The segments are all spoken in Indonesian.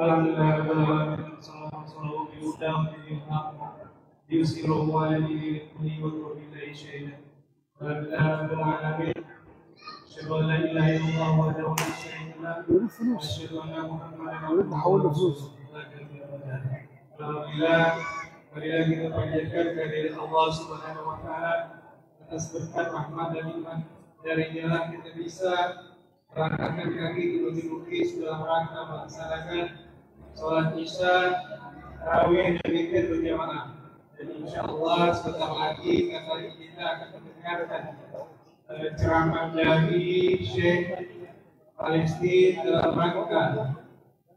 Alhamdulillah, sallallahu yusiru wa yudhillu wa yuhillu shay'an. Alhamdulillah, asyhadu an la ilaha illallah wahdahu la syarika lahu wa asyhadu anna Muhammadan abduhu wa Alhamdulillah, marilah kita panjatkan kehadirat Allah Subhanahu wa taala atas berkat rahmat dan nikmat darinya kita bisa merangkakkan kaki di bukit-bukit dalam rangka melaksanakan sholat isya, tarawih dan zikir berjamaah. Dan insya Allah sebentar lagi kita akan mendengarkan ceramah dari Syekh Palestina dalam rangka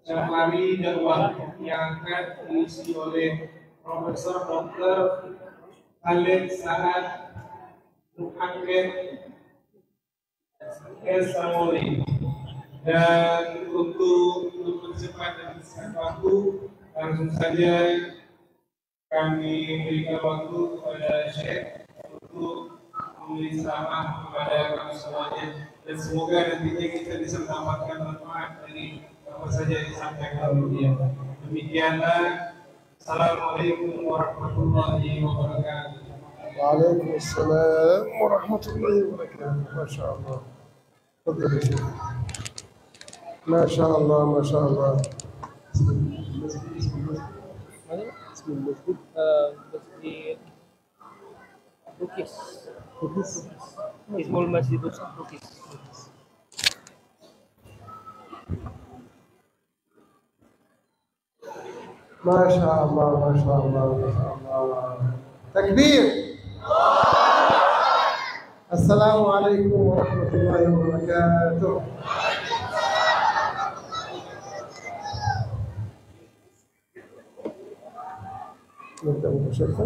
Safari dakwah yang akan diisi oleh Profesor Dr. Khalid Saad Muhammad Samori. Dan untuk mempercepat dan mempercepat waktu, langsung saja kami berikan waktu kepada Syekh untuk memberi selamat kepada kami semuanya, dan semoga nantinya kita bisa mendapatkan manfaat dari apa saja yang disampaikan oleh dia. Demikianlah. Assalamualaikum warahmatullahi wabarakatuh. Waalaikumsalam warahmatullahi wabarakatuh. Masya Allah. Masya Allah, Masya Allah. Masjid Bukis. Ismul Masjid Bukis. Masya Allah, Masya Allah, Masya Allah. Takbir. Assalamualaikum warahmatullahi wabarakatuh. نبدأ مباشرة.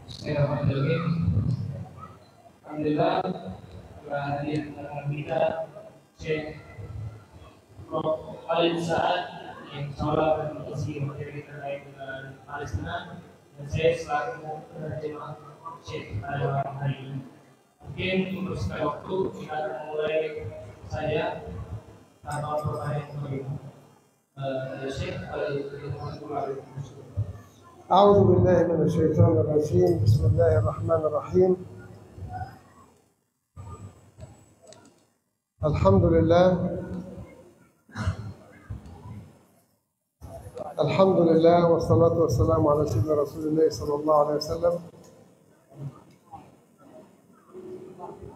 Bismillahirrahmanirrahim. Alhamdulillah telah hadir kita Syekh Prof. Khalid Saad yang insyaallah akan mengisi materi terkait dengan Palestina, dan saya selaku penerjemah Syekh pada malam hari ini. Mungkin untuk sekali waktu kita akan mulai saja tanpa pertanyaan bagaimana. Syekh أعوذ بالله من الشيطان الرجيم. بسم الله الرحمن الرحيم. الحمد لله والصلاة والسلام على سيدنا رسول الله صلى الله عليه وسلم.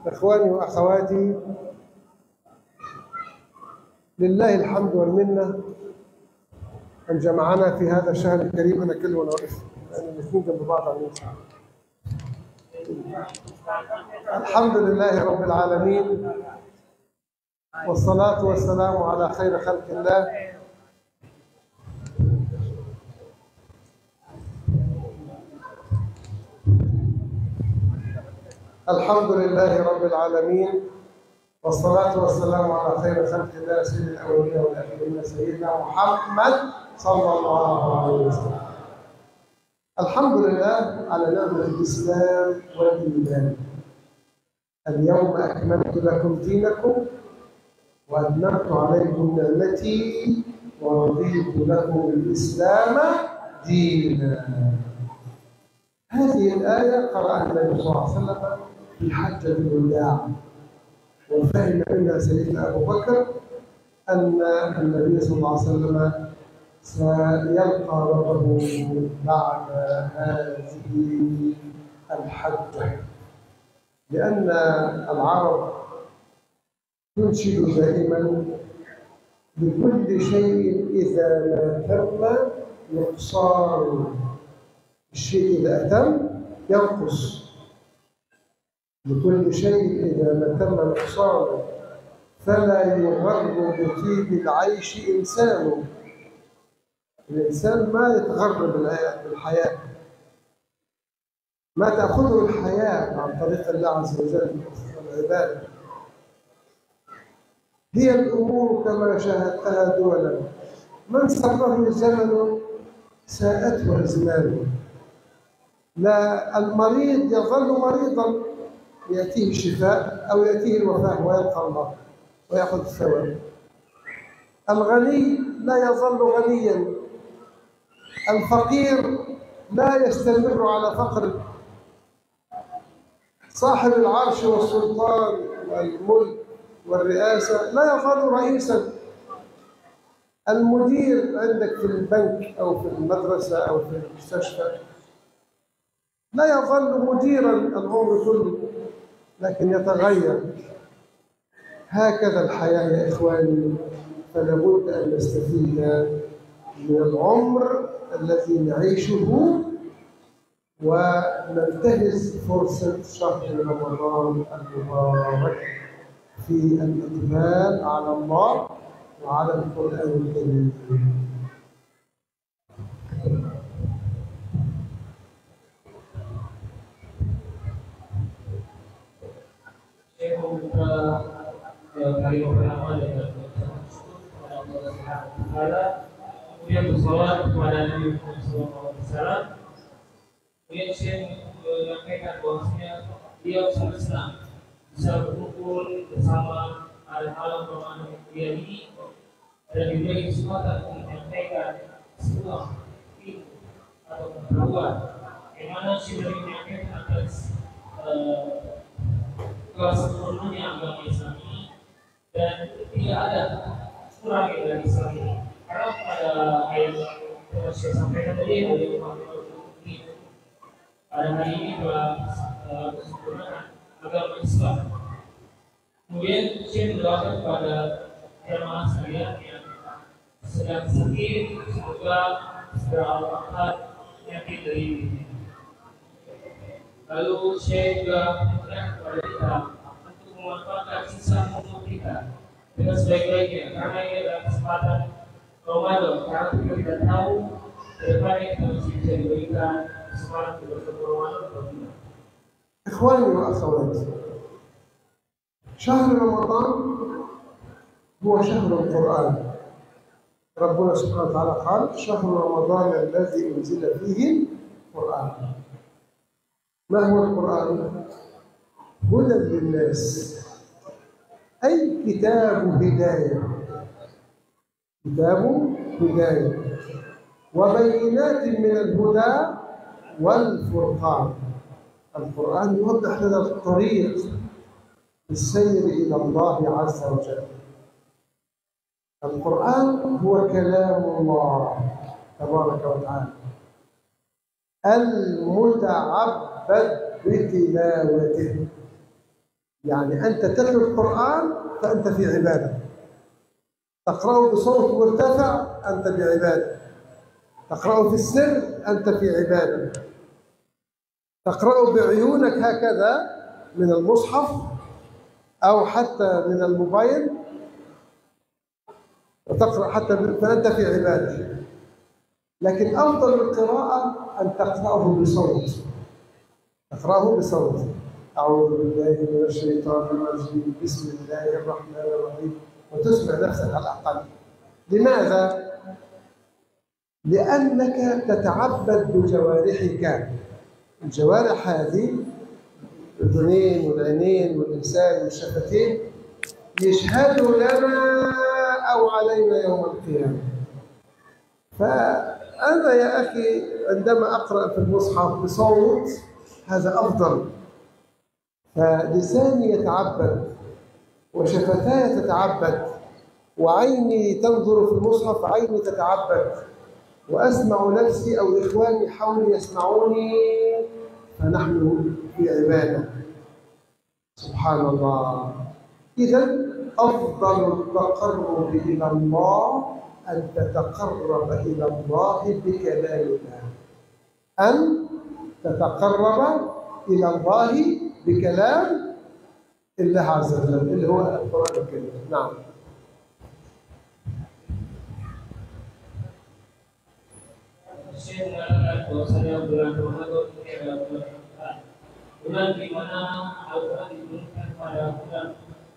إخواني وأخواتي، لله الحمد والمنة أن جمعنا في هذا الشهر الكريم. أنا كل وأنا واقف لأن الاثنين جنب بعض على اليسار. الحمد لله رب العالمين، والصلاة والسلام على خير خلق الله الحمد لله رب العالمين، والصلاة والسلام على خير خلق الله سيد الأولين والآخرين سيدنا محمد صلى الله عليه وسلم. الحمد لله على نعمة الإسلام والإيمان. اليوم أكملت لكم دينكم وأتممت عليكم نعمتي ورضيت لكم الإسلام دينا. هذه الآية قرأها النبي صلى الله عليه وسلم في حجة الوداع، وفهم منها سيدنا أبو بكر أن النبي صلى الله عليه وسلم سيلقى ربه بعد هذه الحجة، لأن العرب تنشد دائما لكل شيء إذا ما تم نقصان. الشيء إذا أتم ينقص، لكل شيء إذا ما تم نقصانه فلا يغر بطيب العيش إنسان. الإنسان ما يتغر بالحياة، ما تأخذه الحياة عن طريق الله عز وجل والعبادة. هي الأمور كما شاهدتها دولا، من سره الزمن ساءته أزمانه. لا، المريض يظل مريضا، يأتيه الشفاء أو يأتيه الوفاة ويلقى الله ويأخذ الثواب. الغني لا يظل غنيا، الفقير لا يستمر على فقره، صاحب العرش والسلطان والملك والرئاسة لا يظل رئيسا، المدير عندك في البنك أو في المدرسة أو في المستشفى لا يظل مديرا العمر كله، لكن يتغير. هكذا الحياة يا إخواني، فلا بد أن نستفيد من العمر الذي نعيشه وننتهز فرصة شهر رمضان المبارك في الإقبال على الله وعلى القرآن الكريم. Saya membuka hari pertama dengan mengucapkan syukur kepada Allah Subhanahu wa taala, kemudian bersalawat kepada Nabi Muhammad SAW. Kemudian saya menyampaikan bahwasanya beliau sangat senang bisa berkumpul bersama pada malam Ramadan yang mulia ini dan diberi kesempatan untuk menyampaikan sebuah ilmu atau pengetahuan yang mana saya menyampaikan atas kesempurnaannya agama Islam ini dan tidak ada kurang dari Islam ini. Karena pada ayat yang saya sampaikan tadi ada pada hari ini telah kesempurnaan agama Islam. Kemudian saya mendoakan kepada jemaah sekalian yang sedang sakit, semoga segera Allah angkat penyakit dari dirinya. Lalu saya juga mengajak kepada kita untuk memanfaatkan sisa umur kita dengan sebaik-baiknya, karena ini adalah kesempatan Ramadan. Karena kita tidak tahu ke depannya kita masih bisa diberikan kesempatan untuk bertemu Ramadan atau tidak. إخواني وأخواتي، شهر رمضان هو شهر القرآن. ربنا سبحانه وتعالى قال: شهر رمضان الذي أنزل فيه القرآن. ما هو القرآن؟ هدى للناس، أي كتاب هداية، كتاب هداية وبينات من الهدى والفرقان. القرآن يوضح لنا الطريق للسير إلى الله عز وجل. القرآن هو كلام الله تبارك وتعالى المتعبد بتلاوته. يعني أنت تتلو القرآن فأنت في عبادة، تقرأه بصوت مرتفع أنت بعبادة، تقرأه في السر أنت في عبادة، تقرأه بعيونك هكذا من المصحف أو حتى من الموبايل وتقرأ حتى فأنت في عبادة. لكن أفضل القراءة أن تقرأه بصوت، تقرأه بصوت. أعوذ بالله من الشيطان الرجيم، بسم الله الرحمن الرحيم، وتسمع نفسك على الأقل. لماذا؟ لأنك تتعبد بجوارحك. الجوارح هذه الأذنين والعينين واللسان والشفتين يشهدوا لنا أو علينا يوم القيامة. فأنا يا أخي عندما أقرأ في المصحف بصوت هذا أفضل، فلساني يتعبد وشفتاي تتعبد وعيني تنظر في المصحف، عيني تتعبد وأسمع نفسي أو إخواني حولي يسمعوني، فنحن في عبادة. سبحان الله. إذا أفضل التقرب إلى الله أن تتقرب إلى الله بكلام الله، أن تتقرب إلى الله بكلام الله عز وجل اللي هو القرآن الكريم. نعم. Saya mengatakan bahwasanya bulan Ramadan ini adalah bulan Al-Quran, bulan di mana Al-Quran diturunkan pada bulan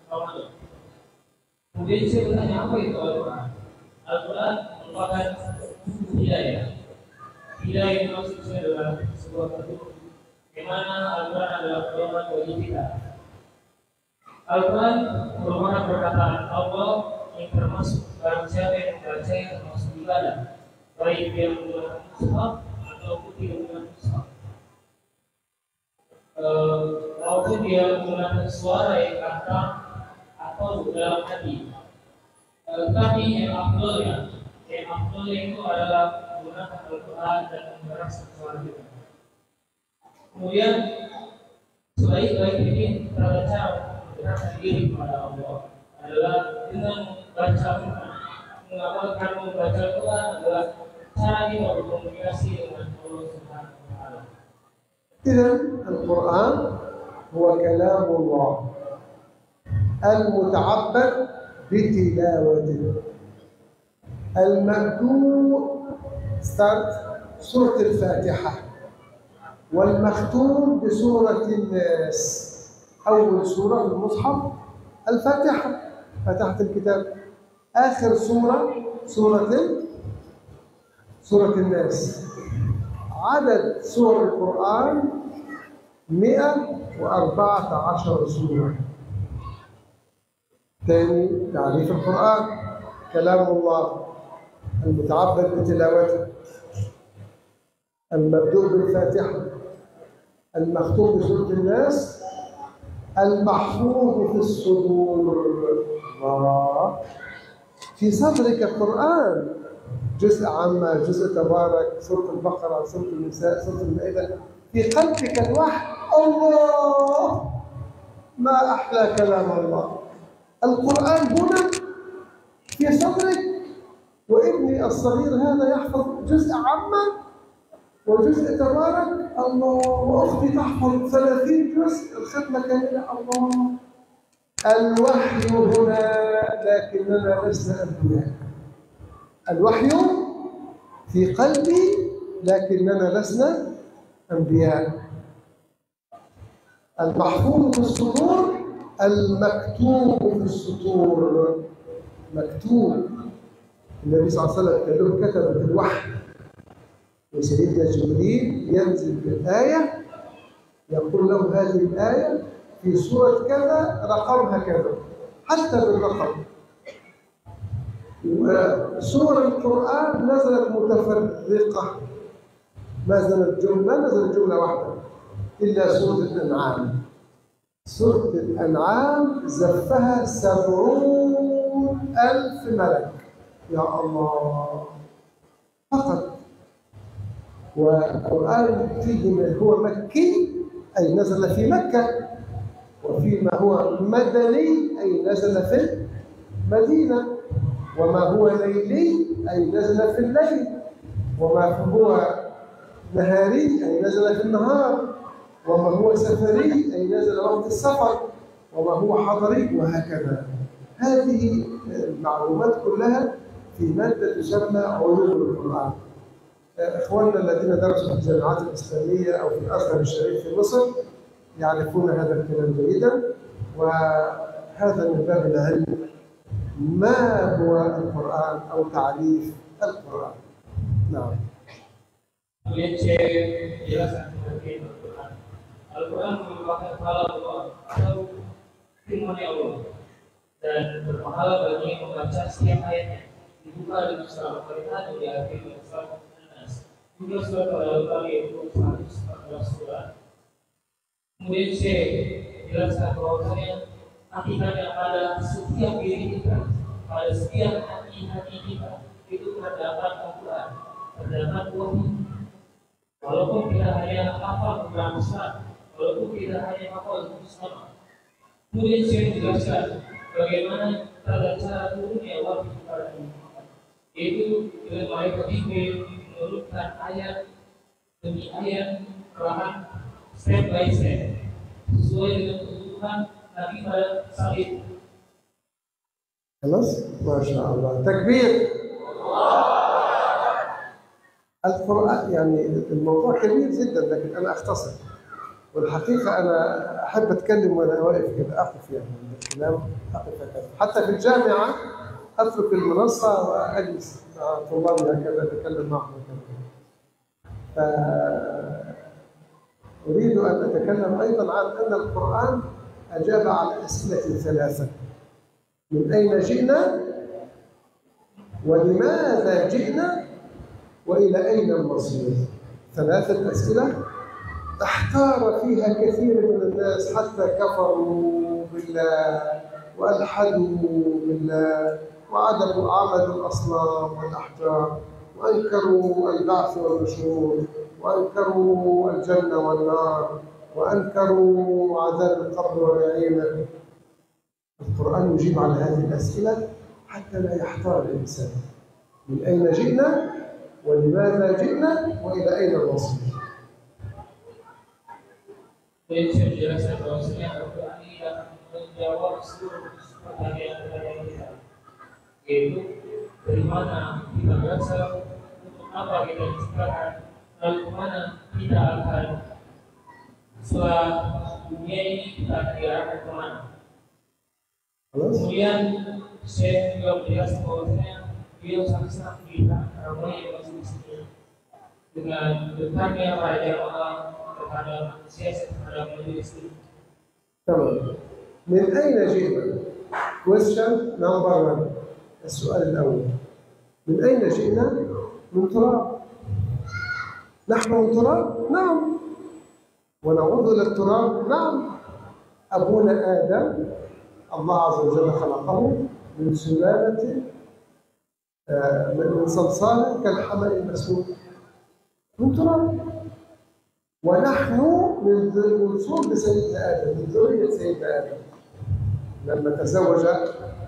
Ramadan. Kemudian saya bertanya, apa itu Al-Quran? Al-Quran merupakan hidayah. Hidayah yang maksudnya adalah sebuah bentuk di mana Al-Quran adalah pedoman bagi kita. Al-Quran merupakan perkataan Allah yang termasuk barang siapa yang membacanya termasuk ibadah, baik dia menggunakan mushaf ataupun tidak menggunakan mushaf. Maupun dia menggunakan suara yang lantang atau dalam hati. Tapi yang afdolnya itu adalah menggunakan Al-Quran dan mengeraskan suara kita. Kemudian sebaik-baik ini tata cara mendekatkan diri kepada Allah adalah dengan membaca Al-Quran. Mengamalkan membaca Al-Quran adalah cara kita berkomunikasi dengan Allah Subhanahu wa Ta'ala. إذا القرآن هو كلام الله المتعبد بتلاوته. المبدوء سورة الفاتحة، والمختوم بسورة الناس. أول سورة في المصحف الفاتحة، فاتحة الكتاب. آخر سورة الناس. عدد سور القرآن 114 سورة. ثاني تعريف القرآن: كلام الله المتعبد بتلاوته، المبدوء بالفاتحة، المختوم بسورة الناس، المحفوظ في الصدور. في صدرك القرآن، جزء عامة، جزء تبارك، سورة البقرة، سورة النساء، سورة المائدة. في قلبك الوحي. الله، ما أحلى كلام الله. القرآن هنا في صدرك، وابني الصغير هذا يحفظ جزء عامة وجزء تبارك. الله، وأختي تحفظ 30 جزء، الختمة كاملة. الله، الوحي هنا، لكننا لسنا أنبياء. الوحي في قلبي لكننا لسنا أنبياء. المحفوظ في الصدور، المكتوب في السطور. مكتوب. النبي صلى الله عليه وسلم قال له كتبت الوحي، وسيدنا جبريل ينزل بالآية يقول له هذه الآية في سورة كذا رقمها كذا، حتى بالرقم. وسور القرآن نزلت متفرقة، ما نزلت جملة واحدة إلا سورة الأنعام. سورة الأنعام زفها 70,000 ملك، يا الله، فقط. والقرآن فيه ما هو مكي أي نزل في مكة، وفيما هو مدني أي نزل في المدينة، وما هو ليلي أي نزل في الليل، وما هو نهاري أي نزل في النهار، وما هو سفري أي نزل وقت السفر، وما هو حضري، وهكذا. هذه المعلومات كلها في مادة تسمى علوم القرآن. إخواننا الذين درسوا في الجامعات الإسلامية أو في الأزهر الشريف في مصر يعرفون هذا الكلام جيدا، وهذا من باب العلم. ما هو القرآن أو تعريف القرآن؟ نعم. Al-Quran merupakan kalam Allah atau firman Allah, dan berpahala bagi yang membaca setiap ayatnya. Dibuka dengan surat Al-Fatihah dan diakhiri dengan surat An-Nas. Juga surat Al-Baqarah yaitu 114 surat. Kemudian saya jelaskan bahwasanya hakikatnya pada setiap diri kita, pada setiap hati kita itu terdapat Al-Quran, terdapat wahyu. Walaupun kita hanya hafal beberapa surat, walaupun kita hanya hafal surat. Kemudian saya jelaskan bagaimana tata cara turunnya wahyu kepada Muhammad, yaitu dengan malaikat Jibril menurunkan ayat demi ayat, perlahan step by step sesuai dengan kebutuhan Nabi pada saat itu. خلاص؟ ما شاء الله. تكبير. القرآن يعني الموضوع كبير جدا، لكن أنا أختصر. والحقيقة أنا أحب أتكلم وأنا واقف كده، أقف يعني عند الكلام، أقف هكذا. حتى في الجامعة أترك المنصة وأجلس مع طلابي هكذا أتكلم معهم هكذا. فأريد أن أتكلم أيضا عن أن القرآن أجاب على أسئلة ثلاثة: من أين جئنا؟ ولماذا جئنا؟ وإلى أين المصير؟ ثلاثة أسئلة احتار فيها كثير من الناس، حتى كفروا بالله وألحدوا بالله عبدوا الأصنام والأحجار، وأنكروا البعث والنشور، وأنكروا الجنة والنار، وأنكروا عذاب القبر ونعيمه. القرآن يجيب على هذه الأسئلة حتى لا يحتار الإنسان: من أين جئنا؟ ولماذا جئنا؟ وإلى أين المصير؟ Jadi saya menjelaskan bahwasanya Al-Quran ini akan menjawab seluruh pertanyaan-pertanyaan kita, yaitu dari mana kita berasal, untuk apa kita diciptakan, lalu kemana kita akan setelah dunia ini, kita akan diarahkan kemana. Kemudian saya juga menjelaskan bahwasanya beliau sangat melihat ramai yang masuk di sini dengan dekatnya para jamaah terhadap siasat terhadap majelis ini. تمام. من أين جئنا؟ question number 1. السؤال الأول: من أين جئنا؟ من تراب. نحن من تراب؟ نعم. ونعود إلى التراب؟ نعم. أبونا آدم الله عز وجل خلقه من سلالة من صلصال كالحمأ المسنون، من تراب. ونحن من صلب سيدنا آدم، من ذرية سيدنا آدم، لما تزوج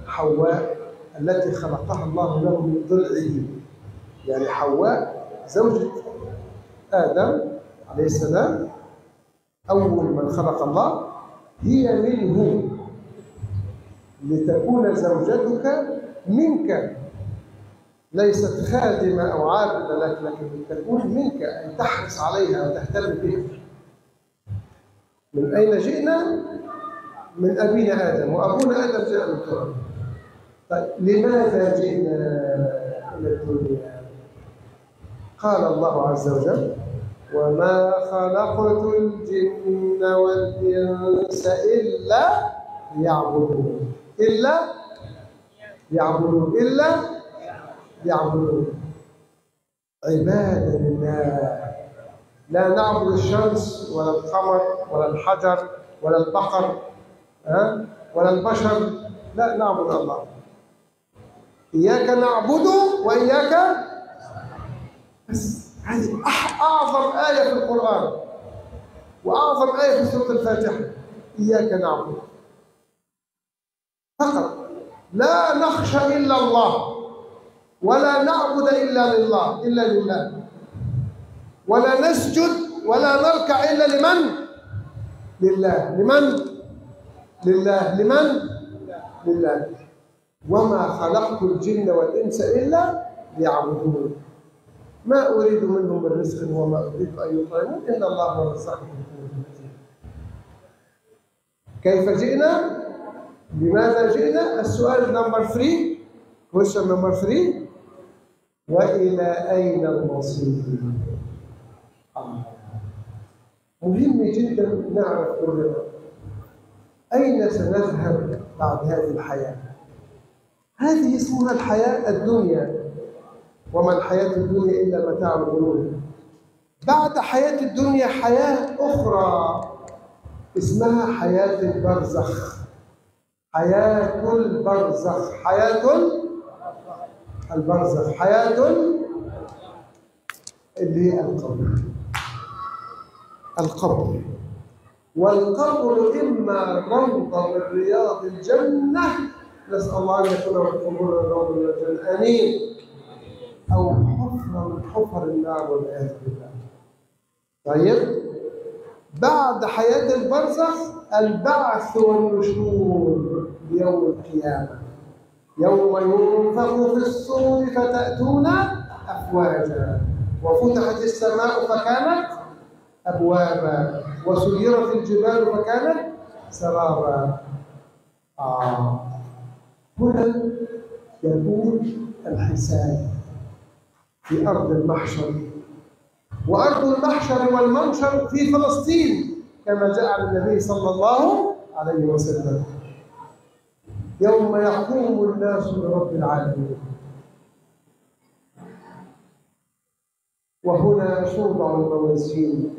حواء التي خلقها الله له من ضلعه. يعني حواء زوجة آدم عليه السلام، أول من خلق الله، هي منه، لتكون زوجتك منك، ليست خادمة أو عابدة لك، لكن تكون منك، أن تحرص عليها وتهتم بها. من أين جئنا؟ من أبينا آدم، وأبونا آدم جاء من تراب. طيب لماذا جئنا إلى الدنيا؟ قال الله عز وجل: وما خلقت الجن والإنس إلا ليعبدون. إلا يعبدون، عبادة لله. لا نعبد الشمس ولا القمر ولا الحجر ولا البقر ولا البشر، لا، نعبد الله. إياك نعبد وإياك، بس هذه أعظم آية في القرآن وأعظم آية في سورة الفاتحة: إياك نعبد فقط، لا نخشى إلا الله، ولا نعبد إلا لله، ولا نسجد ولا نركع إلا لله. وما خلقت الجن والإنس إلا ليعبدون، ما أريد منهم من رزق وما أريد أن يطعمون، إن الله هو الرزاق ذو القوة المتين. كيف جئنا؟ لماذا جئنا؟ السؤال نمبر 3، question number 3: وإلى أين المصير؟ مهم جدا نعرف كلنا أين سنذهب بعد هذه الحياة. هذه اسمها الحياة الدنيا، وما الحياة الدنيا إلا متاع الغرور. بعد حياة الدنيا حياة أخرى اسمها حياة البرزخ. حياة البرزخ، حياة اللي هي القبر. والقبر إما روضة من رياض الجنة، نسأل الله أن يكون القبور روضة من الجنة، آمين، أو حفرة من حفر النار والعياذ بالله. طيب، بعد حياة البرزخ البعث والنشور بيوم القيامة، يوم ينفخ في الصور فتأتون أفواجا، وفتحت السماء فكانت أبوابا، وسيرت الجبال فكانت سرابا. هنا يكون الحساب في أرض المحشر، وأرض المحشر والمنشر في فلسطين، كما جاء عن النبي صلى الله عليه وسلم: يوم يقوم الناس لرب العالمين وهنا توضع الموازين،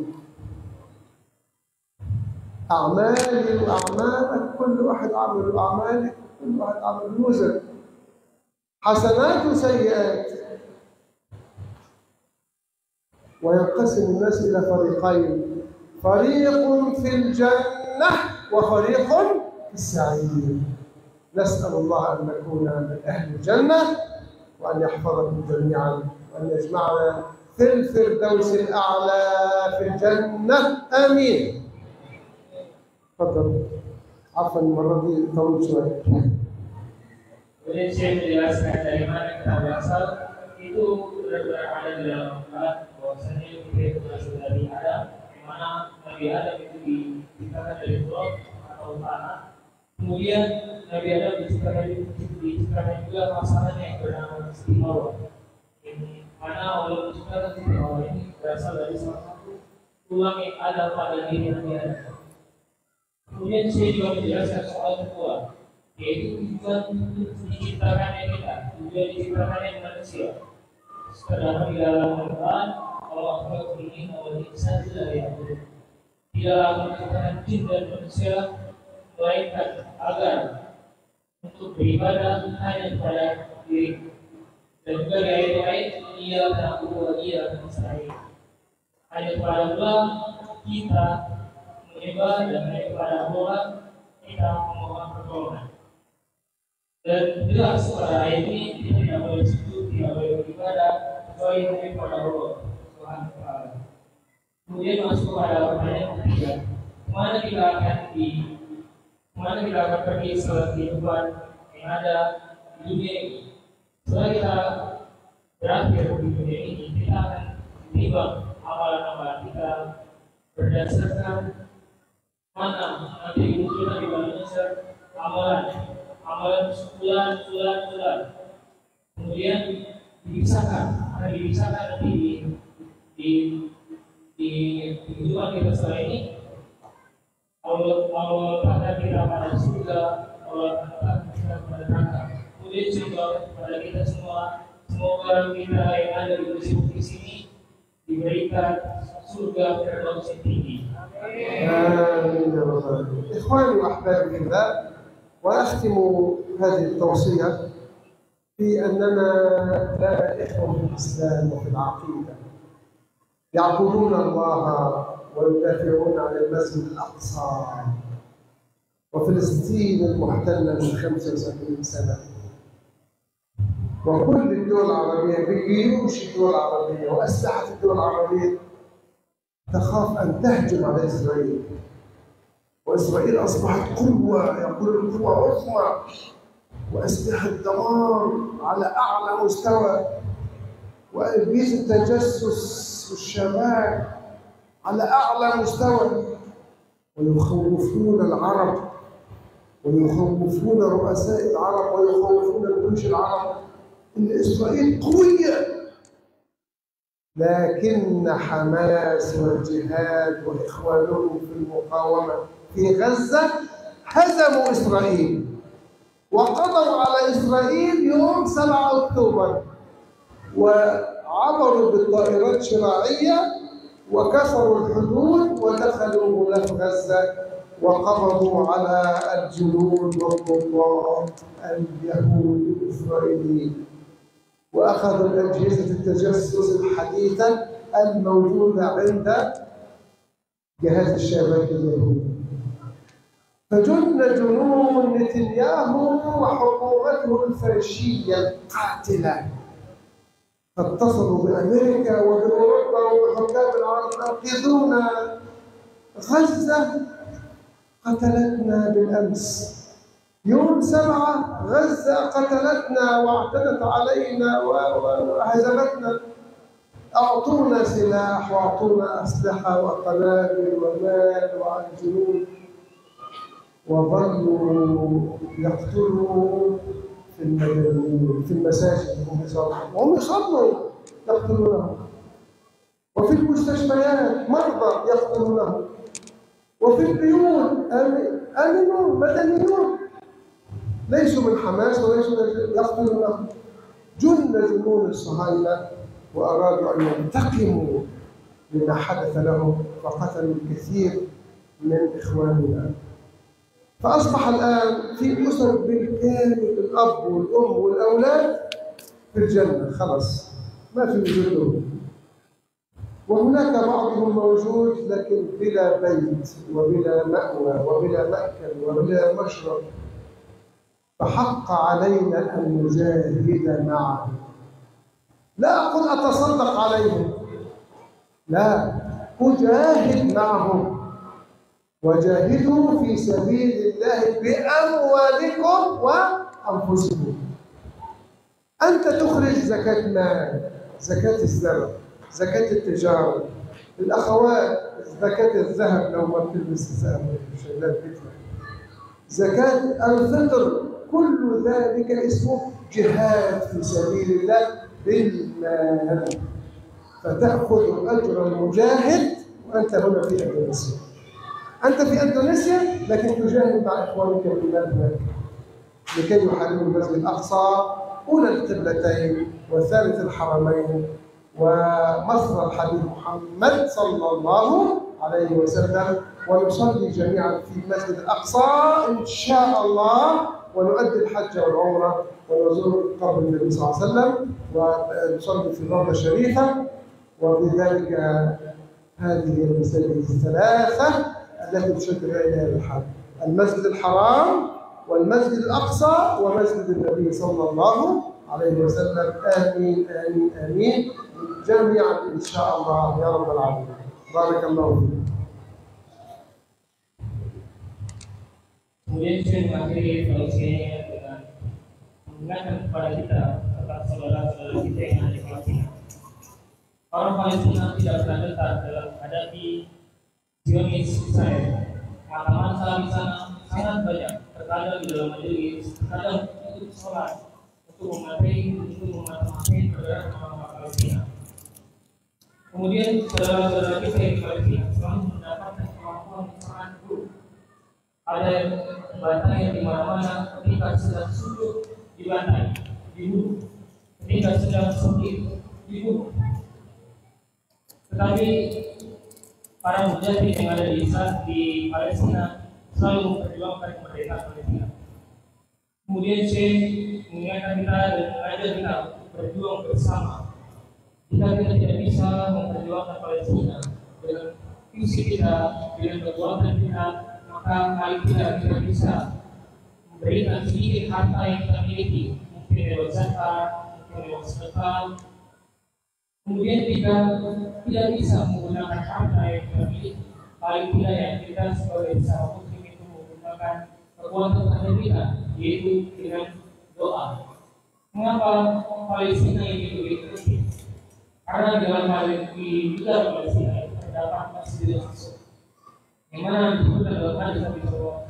أعمالي وأعمالك، كل واحد عمل أعمالك، كل واحد عمل يوزن، حسنات وسيئات. وينقسم الناس إلى فريقين: فريق في الجنة وفريق في السعير. نسأل الله أن نكون من أهل الجنة وأن يحفظكم جميعا وأن يجمعنا في الفردوس الأعلى في الجنة. آمين. تفضل. عفوا المرة دي طولت شوية. Kemudian saya menjelaskan dari mana kita berasal, itu berada di dalam Al-Quran bahwasanya kita itu berasal dari Adam, di mana Nabi Adam itu diciptakan dari turab atau tanah. Kemudian Nabi Adam diciptakan juga pasangannya yang bernama Siti Hawa. Mana Allah menciptakan Siti Hawa ini berasal dari salah satu tulang yang ada pada diri Nabi Adam. Kemudian saya juga menjelaskan soal kedua, yaitu tujuan diciptakannya kita, tujuan diciptakannya manusia. Sekarang di dalam Al-Quran, Allah ingin awal insan tidak menciptakan jin dan manusia, melainkan agar untuk beribadah hanya kepada diri. Dan juga di ayat lain, ia akan aku ia akan saya. Hanya kepada Allah kita menyembah dan hanya kepada Allah kita memohon pertolongan. Dan jelas pada ayat ini kita tidak boleh sujud, tidak boleh beribadah kecuali hanya kepada Allah Subhanahu wa Ta'ala. Kemudian masuk pada pertanyaan ketiga, kemana kita akan pergi setelah kehidupan yang ada di dunia ini? Setelah kita berakhir di dunia ini, kita akan ditimbang amalan-amalan kita berdasarkan mana nanti dimunculkan di dalam amalan bulan. Kemudian akan dipisahkan nanti di kehidupan kita setelah ini. Allah akan kita pada surga, Allah akan kita pada neraka. Kemudian juga kepada kita semua, semoga kita yang ada di musim sini diberikan surga Firdaus yang tinggi. آمين يا رب العالمين. إخواني وأحبابي في الله، وأختم هذه التوصية في أننا إخوة في الإسلام وفي العقيدة يعبدون الله ويدافعون عن المسجد الأقصى وفلسطين المحتلة من 75 سنة، وكل الدول العربية بجيوش الدول العربية وأسلحة الدول العربية تخاف أن تهجم على إسرائيل. وإسرائيل أصبحت قوة، يقول قوة عظمى، وأسلحة دمار على أعلى مستوى، وأجهزة التجسس والشباب على أعلى مستوى، ويخوفون العرب ويخوفون رؤساء العرب ويخوفون الجيوش العرب إن إسرائيل قوية. لكن حماس والجهاد وإخوانهم في المقاومة في غزة هزموا إسرائيل وقضوا على إسرائيل يوم 7 أكتوبر، وعبروا بالطائرات الشراعية وكسروا الحدود ودخلوا غلاف غزة وقبضوا على الجنود والضباط اليهود الإسرائيليين، وأخذوا أجهزة التجسس الحديثة الموجودة عند جهاز الشباك اليهودي. فجن جنون نتنياهو وحكومته الفاشية القاتلة فاتصلوا بأمريكا وبأوروبا وبحكام العالم: أنقذونا، غزة قتلتنا بالأمس، يوم 7 غزة قتلتنا واعتدت علينا وهزمتنا، أعطونا سلاح وأعطونا أسلحة وقنابل ومال وعن جنود، وظلوا يقتلوا في المدنيين في المساجد وهم يصلوا يقتلونهم، وفي المستشفيات مرضى يقتلونهم، وفي البيوت آمنون مدنيون ليسوا من حماس وليسوا يقتلون. جنون الصهاينة وأرادوا أن ينتقموا لما حدث لهم فقتلوا الكثير من إخواننا. فأصبح الآن في أسر بالكامل الأب والأم والأولاد في الجنة خلاص ما في وجودهم، وهناك بعضهم موجود لكن بلا بيت وبلا مأوى وبلا مأكل وبلا مشرب. فحق علينا أن نجاهد معهم. لا أقول أتصدق عليهم، لا، أجاهد معهم. وجاهدوا في سبيل الله بأموالكم وأنفسكم. أنت تخرج زكاة مال، زكاة الزرع، زكاة التجارة، الأخوات زكاة الذهب لو ما بتلبس الذهب شغلات بيتنا، زكاة الفطر، كل ذلك اسمه جهاد في سبيل الله بالمال. فتأخذ أجر المجاهد وأنت هنا في إندونيسيا. أنت في إندونيسيا لكن تجاهد مع إخوانك في بلدك لكي يحرروا المسجد الأقصى، أولى القبلتين وثالث الحرمين ومصر الحبيب محمد صلى الله عليه وسلم. ونصلي جميعا في المسجد الأقصى إن شاء الله، ونؤدي الحج والعمرة ونزور قبر النبي صلى الله عليه وسلم ونصلي في الروضة الشريفة. وبذلك هذه المساجد الثلاثة التي تشكل إليها الحج: المسجد الحرام والمسجد الأقصى ومسجد النبي صلى الله عليه وسلم. آمين آمين آمين جميعا إن شاء الله يا رب العالمين. بارك الله فيك. Kemudian saya mengakhiri tausiahnya dengan mengingatkan kepada kita tentang saudara-saudara kita yang ada di Palestina. Orang Palestina tidak berdebat dalam menghadapi Zionis Israel. Masa-masa di sana sangat banyak, terkadang di dalam majelis, terkadang untuk sholat, untuk mematahi pergerakan orang Palestina. Kemudian saudara-saudara kita yang di Palestina selalu mendapatkan kemampuan yang sangat buruk. Ada bantayan di mana-mana ketika sedang sujud dibantai, dibunuh, ketika sedang sakit dibunuh. Tetapi para mujahid yang ada di Palestina selalu memperjuangkan kemerdekaan Palestina. Kemudian Syekh mengingatkan kita dan mengajak kita berjuang bersama. Jika kita tidak bisa memperjuangkan Palestina dengan visi kita, dengan kekuatan kita, maka paling tidak kita bisa memberikan sedikit harta yang kita miliki, mungkin lewat zakat, mungkin lewat sedekah. Kemudian kita tidak bisa menggunakan harta yang kita miliki, paling tidak yang kita sebagai seorang muslim itu menggunakan kekuatan terhadap kita, yaitu dengan doa. Mengapa Palestina ini begitu penting? Karena dalam hal di negara Palestina terdapat Masjidil Aqsa, yang mana disebutkan dalam hadis Nabi SAW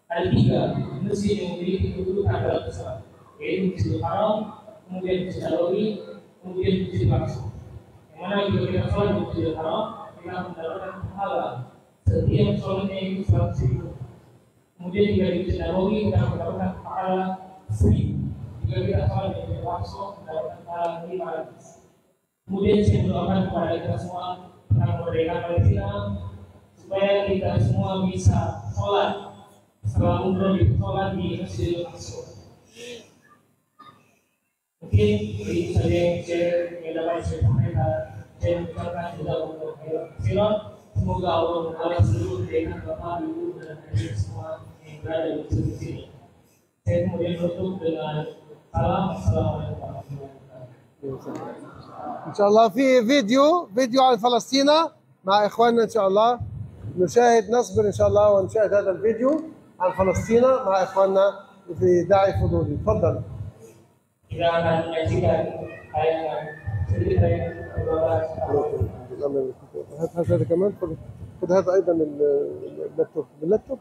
ada 3 masjid yang memiliki kedudukan dalam Islam, yaitu Masjidil Haram, kemudian Masjid Nabawi, kemudian Masjidil Aqsa. Yang mana jika kita sholat di Masjidil Haram, kita mendapatkan pahala setiap sholatnya itu 100.000. Kemudian jika di Masjid Nabawi kita mendapatkan pahala 1.000. Jika kita sholat di Masjidil Aqsa mendapatkan pahala 500. Kemudian saya mendoakan kepada kita semua tentang kemerdekaan Palestina, supaya kita semua bisa sholat setelah umroh di sholat di Masjidil Aqsa. Mungkin itu saja yang saya dapat sampaikan. Saya mengucapkan jazakumullah khairan. Semoga Allah membalas seluruh kebaikan Bapak, Ibu, dan adik semua yang berada di sini. Saya kemudian menutup dengan salam. Assalamualaikum warahmatullahi wabarakatuh. إن شاء الله في فيديو عن فلسطين مع إخواننا إن شاء الله. نصبر إن شاء الله ونشاهد هذا الفيديو عن فلسطين مع إخواننا في داعي فضولي. تفضل. Kita akan menyaksikan tayangan cerita yang berbahasa هذا كمان خذ هذا أيضا اللابتوب باللابتوب،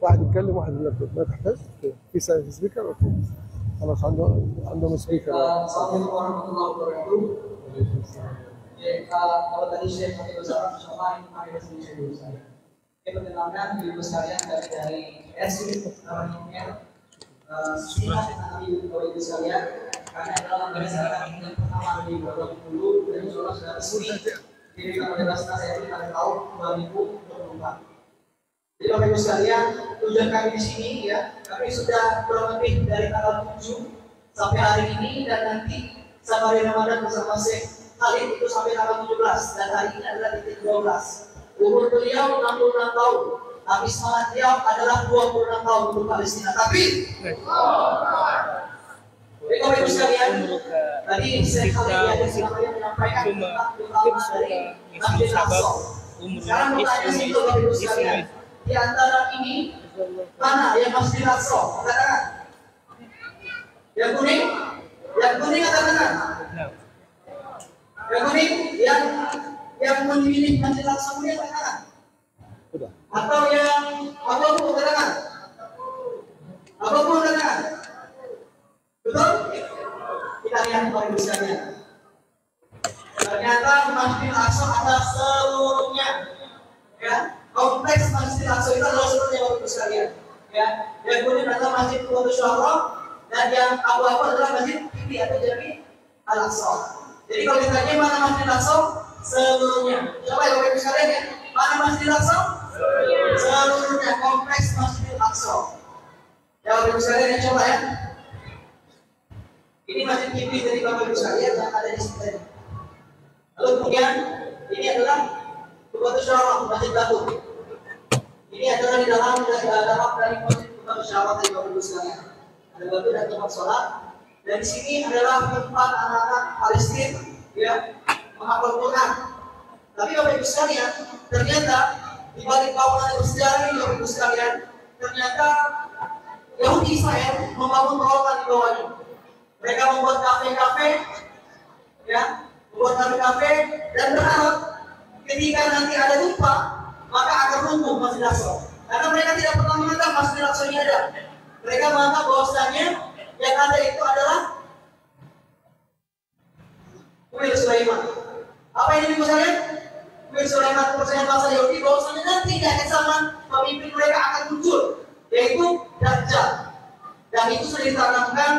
واحد يتكلم واحد باللابتوب ما تحتاج في سبيكر. أوكي خلاص عندهم سبيكر. Assalamualaikum warahmatullahi wabarakatuh. Ya, kalau tadi saya pakai bahasa Arab, insyaallah ini pakai bahasa Indonesia dulu saya. Perkenalkan ibu sekalian dari SU namanya singkat tentang ibu sekalian karena adalah berdasarkan yang pertama di 2020 dan insya Allah sudah resmi diberikan oleh Basnas RI pada tahun 2024. Jadi Bapak Ibu sekalian, tujuan kami di sini ya, kami sudah kurang lebih dari tanggal 7 sampai hari ini dan nanti safari Ramadan bersama Syekh Khalid itu sampai tanggal 17 dan hari ini adalah titik 12. Umur beliau 66 tahun, tapi semangat beliau adalah 26 tahun untuk Palestina. Tapi, Bapak Ibu sekalian, tadi Syekh Khalid yang menyampaikan tentang utama dari Masjid Al-Aqsa. Sekarang bertanya sih Bapak Ibu sekalian, di antara ini mana yang Masjid Al-Aqsa? Katakan. Yang kuning katakan. Yang kuning yang memilih Masjid Al-Aqsa ini katakan. Atau yang abu-abu katakan. Abu-abu katakan. Betul? Kita lihat Bapak Ibu sekalian. Ternyata Masjid Al-Aqsa adalah seluruhnya. Ya, kompleks Masjid Al-Aqsa itu adalah seluruhnya Bapak Ibu sekalian. Ya, yang kuning adalah Masjid Quwwatu Syuhara dan yang abu-abu adalah Masjid Ibi atau Jami Al-Aqsa. Jadi kalau ditanya mana Masjid Al-Aqsa, seluruhnya. Coba ya Bapak Ibu sekalian ya, mana Masjid Al-Aqsa? Seluruhnya kompleks Masjid Al-Aqsa. Ya Bapak Ibu sekalian ya, coba ya. Ini Masjid Ibi dari Bapak Ibu sekalian yang ada di sini. Lalu kemudian ini adalah Quwwatu Syuhara, Masjid Batu. Ini adalah di dalam dari Masjid Quwwatu Syuhara dari Bapak Ibu sekalian. Ada batu dan tempat sholat. Dan di sini adalah tempat anak-anak Palestina ya menghafal Quran. Tapi Bapak Ibu sekalian, ternyata di balik bangunan bersejarah ini Bapak Ibu sekalian, ternyata Yahudi Israel membangun terowongan di bawahnya. Mereka membuat kafe-kafe, ya, membuat kafe-kafe dan berharap ketika nanti ada gempa maka akan runtuh Masjid Al-Aqsa. Karena mereka tidak pernah menganggap Masjid Al-Aqsa ini ada. Mereka menganggap bahwasanya yang ada itu adalah Kuil Sulaiman. Apa ini Ibu sekalian? Kuil Sulaiman kepercayaan bangsa Yahudi bahwasanya nanti di akhir zaman pemimpin mereka akan muncul, yaitu Dajjal. Dan itu sudah ditanamkan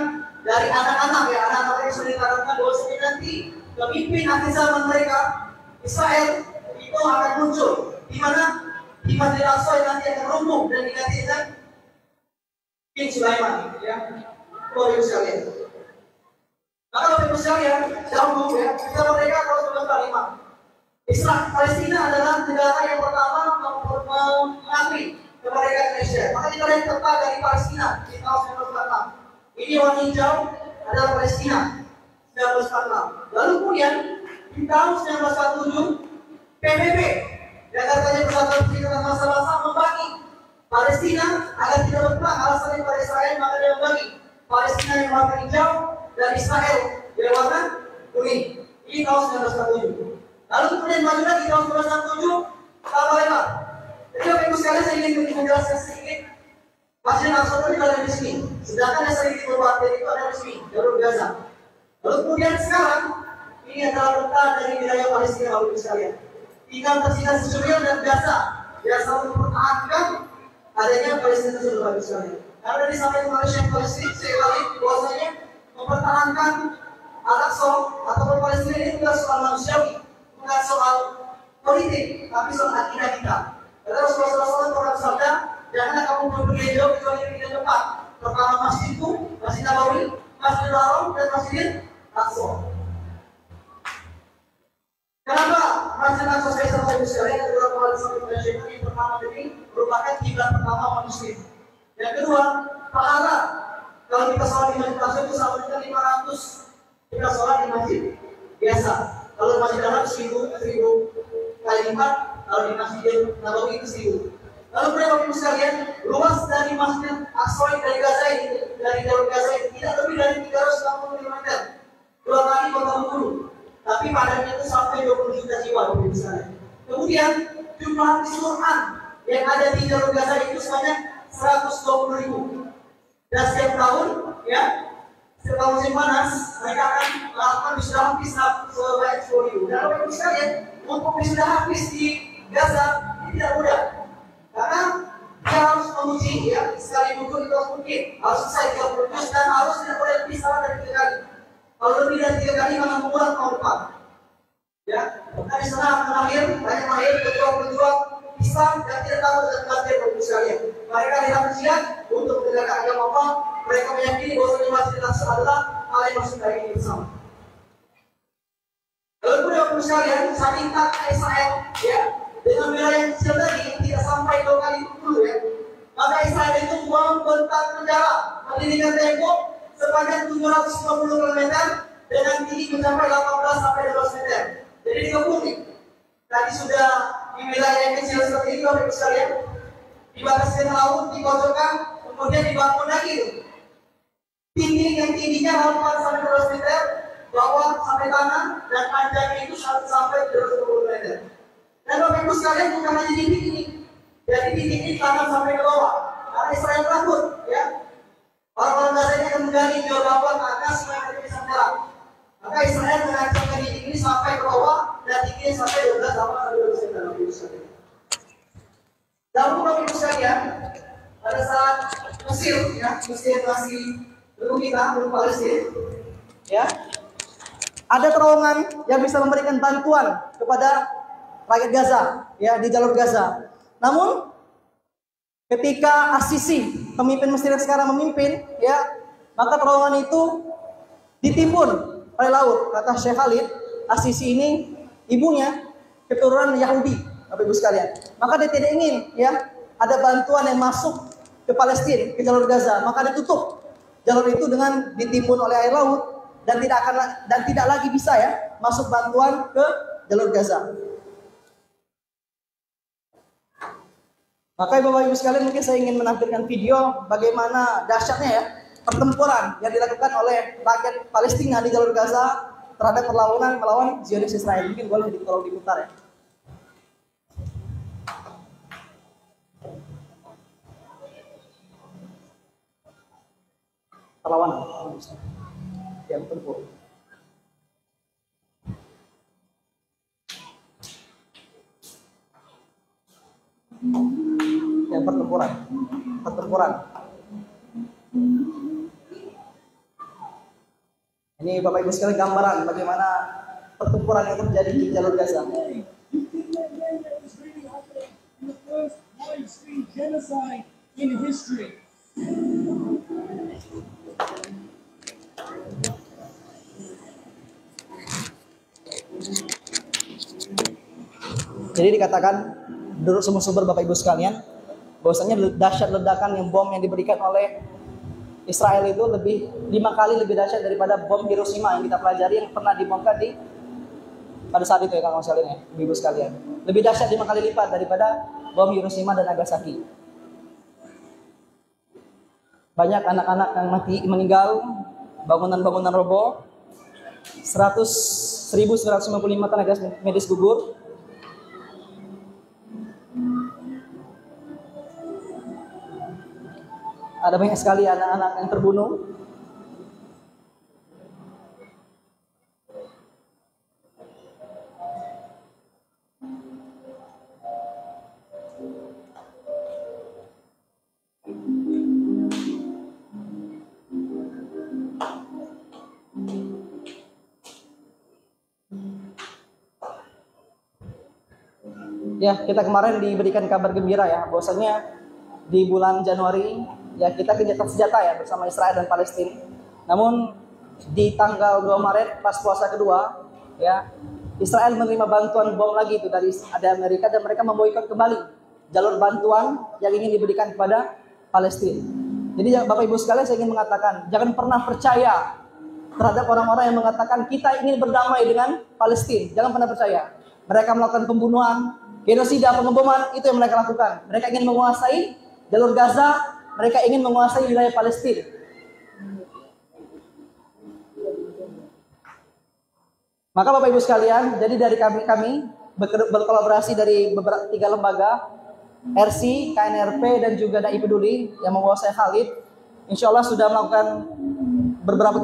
dari anak-anak ya, anak-anak mereka sudah ditanamkan bahwasanya nanti pemimpin akhir zaman mereka Israel itu akan muncul di mana di Masjid Al-Aqsa yang nanti akan runtuh dan digantikan King Sulaiman ya. Bapak Ibu sekalian. Maka Bapak Ibu sekalian, dahulu ya, kita mereka kalau sudah kalimat Israel Palestina adalah negara yang pertama mengakui kemerdekaan Indonesia. Maka kita lihat peta dari Palestina di tahun 1946. Ini warna hijau adalah Palestina 1946. Lalu kemudian di tahun 1947 PBB Jakarta Persatuan Perserikatan Bangsa-Bangsa membagi Palestina agar tidak berperang alasannya pada Israel, maka dia membagi Palestina yang warna hijau dan Israel yang warna kuning. Ini tahun 1947. Lalu kemudian maju lagi tahun 1967 tambah lebar. Jadi Bapak Ibu sekalian saya ingin menjelaskan sedikit. Masjid Al-Aqsa itu ada di sini. Sedangkan yang sering diperbuatkan itu ada di sini, jalur Gaza. Lalu kemudian sekarang ini adalah peta dari wilayah Palestina Bapak Ibu sekalian. Tinggal tersisa Syria dan Gaza yang selalu mempertahankan adanya Palestina tersebut Bapak Ibu sekalian. Karena disampaikan oleh Syekh Palestina sekali bahwasanya mempertahankan Al-Aqsa atau Palestina ini bukan soal manusiawi, bukan soal politik, tapi soal akidah kita. Karena Rasulullah SAW pernah bersabda, janganlah kamu bergereja kecuali di tempat. Pertama masjidku, Masjid Nabawi, Masjidil Haram dan Masjidil Aqsa. Kenapa Masjid Al-Aqsa saya sampaikan sekalian adalah kembali sampai pada Syekh yang pertama ini merupakan kiblat pertama umat Muslim. Yang kedua, pahala. Kalau kita sholat di Masjid Al-Aqsa itu sama dengan 500 kita sholat di masjid biasa. Kalau Masjid Al-Haram 1000 kali lipat, kalau di Masjid Nabawi itu 1000. Lalu berapa Ibu sekalian, luas dari Masjid Al-Aqsa dari Gaza ini, dari jalur Gaza ini tidak lebih dari 360 km. Dua kali kota Bengkulu. Tapi padannya itu sampai 20 juta jiwa Ibu sekalian. Kemudian jumlah keseluruhan yang ada di jalur Gaza itu sebanyak 120.000. Dan setiap tahun, ya, setiap musim panas, mereka akan melakukan wisuda habis sebanyak 10.000. Dan Bapak Ibu sekalian, untuk wisuda habis di Gaza ini tidak mudah. Karena dia harus menguji ya, sekali duduk itu mungkin harus selesai 30 juz dan harus tidak boleh lebih salah dari 3 kali. Kalau lebih dari 3 kali maka mengulang tahun depan. Ya, nah di sana terakhir banyak lahir pejuang-pejuang Islam dan tidak tahu dengan kematian Bapak sekalian. Mereka tidak siap untuk menegakkan agama Allah. Mereka meyakini bahwa Masjid Al-Aqsa adalah hal yang masuk dari ini bersama. Lalu Bapak sekalian, saat ini Israel ya dengan wilayah yang kecil tadi tidak sampai 2 kali dulu ya. Maka Israel itu membentang negara, mendirikan tembok sepanjang 750 km dengan tinggi mencapai 18 sampai 12 meter. Jadi digabung nih. Tadi sudah di wilayah yang kecil seperti ini Bapak Ibu sekalian, dibatasi dengan laut, dikocokkan, kemudian dibangun lagi tuh. Tinggi yang tingginya 8 sampai 12 meter, bawah sampai tanah, dan panjangnya itu sampai 210 meter. Dan Bapak Ibu sekalian bukan hanya di ini, jadi titik ini tanah sampai ke bawah. Karena Israel takut, ya. Orang-orang Gaza ini akan menggali ke bawah ke atas supaya mereka bisa menyerang. Maka Israel mengancamkan titik ini sampai ke bawah dan tingginya sampai 12 sampai 12 meter. Bapak Ibu sekalian. Dahulu Bapak Ibu sekalian, pada saat Mesir, ya, Mesir masih belum kita, belum Palestina, ya, ada terowongan yang bisa memberikan bantuan kepada rakyat Gaza, ya, di jalur Gaza. Namun ketika As-Sisi, pemimpin Mesir yang sekarang memimpin, ya, maka terowongan itu ditimbun oleh laut. Kata Syekh Khalid, As-Sisi ini ibunya keturunan Yahudi, Bapak Ibu sekalian. Maka dia tidak ingin, ya, ada bantuan yang masuk ke Palestina, ke jalur Gaza. Maka ditutup jalur itu dengan ditimbun oleh air laut dan tidak lagi bisa, ya, masuk bantuan ke jalur Gaza. Maka Bapak Ibu sekalian, mungkin saya ingin menampilkan video bagaimana dahsyatnya, ya, pertempuran yang dilakukan oleh rakyat Palestina di jalur Gaza terhadap perlawanan melawan Zionis Israel. Mungkin boleh tolong diputar, ya. Perlawanan yang tempur. Yang pertempuran. Ini Bapak Ibu sekalian gambaran bagaimana pertempuran yang terjadi di jalur Gaza. Jadi dikatakan menurut sumber-sumber Bapak Ibu sekalian, bahwasanya dahsyat ledakan yang bom yang diberikan oleh Israel itu 5 kali lebih dahsyat daripada bom Hiroshima yang kita pelajari yang pernah dibongkar pada saat itu, ya kawan sekalian, ya, Ibu sekalian. Lebih dahsyat 5 kali lipat daripada bom Hiroshima dan Nagasaki. Banyak anak-anak yang meninggal, bangunan-bangunan roboh, 1.955 tenaga medis gugur. Ada banyak sekali anak-anak yang terbunuh. Ya, kita kemarin diberikan kabar gembira, ya, bahwasanya di bulan Januari, ya, kita gencatan senjata, ya, bersama Israel dan Palestina. Namun di tanggal 2 Maret pas puasa kedua, ya, Israel menerima bantuan bom lagi itu dari Amerika dan mereka memboikot kembali jalur bantuan yang ingin diberikan kepada Palestina. Jadi Bapak Ibu sekalian, saya ingin mengatakan, jangan pernah percaya terhadap orang-orang yang mengatakan kita ingin berdamai dengan Palestina. Jangan pernah percaya. Mereka melakukan pembunuhan, genosida, pengeboman, itu yang mereka lakukan. Mereka ingin menguasai jalur Gaza, mereka ingin menguasai wilayah Palestina. Maka Bapak Ibu sekalian, jadi dari kami berkolaborasi dari 3 lembaga, RC, KNRP, dan juga Dai Peduli yang membawa saya Khalid. Insya Allah sudah melakukan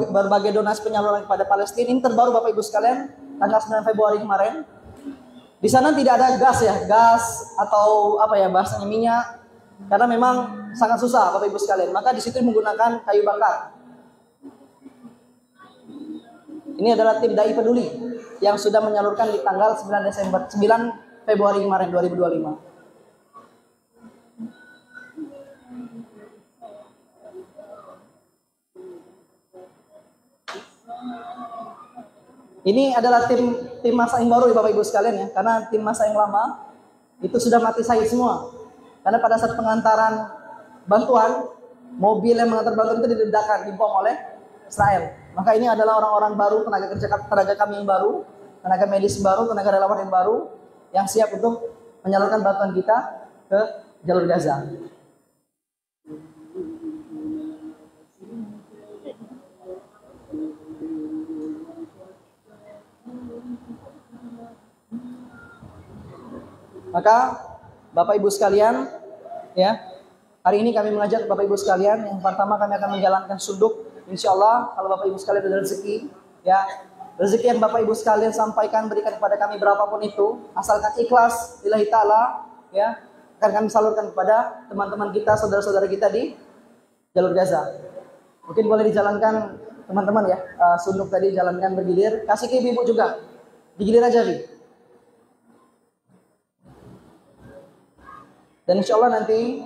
berbagai donasi penyaluran kepada Palestina. Ini terbaru Bapak Ibu sekalian, tanggal 9 Februari kemarin. Di sana tidak ada gas ya, gas atau apa ya bahasanya minyak, karena memang sangat susah Bapak Ibu sekalian. Maka di situ menggunakan kayu bakar. Ini adalah tim Dai Peduli yang sudah menyalurkan di tanggal 9 Februari kemarin 2025. Ini adalah tim masa yang baru ya Bapak Ibu sekalian ya, karena tim masa yang lama itu sudah mati syahid semua. Karena pada saat pengantaran bantuan, mobil yang mengantar bantuan itu diledakkan, dibom oleh Israel. Maka ini adalah orang-orang baru, tenaga kami yang baru, tenaga medis baru, tenaga relawan yang baru, yang siap untuk menyalurkan bantuan kita ke jalur Gaza. Maka Bapak Ibu sekalian, ya, hari ini kami mengajak Bapak Ibu sekalian. Yang pertama kami akan menjalankan sunduk. Insya Allah kalau Bapak Ibu sekalian ada rezeki, ya, rezeki yang Bapak Ibu sekalian sampaikan berikan kepada kami berapapun itu, asalkan ikhlas lillahi ta'ala, ya, akan kami salurkan kepada teman-teman kita, saudara-saudara kita di jalur Gaza. Mungkin boleh dijalankan teman-teman ya, sunduk tadi jalankan bergilir, kasih ke ibu juga, digilir aja Bi. Dan insya Allah nanti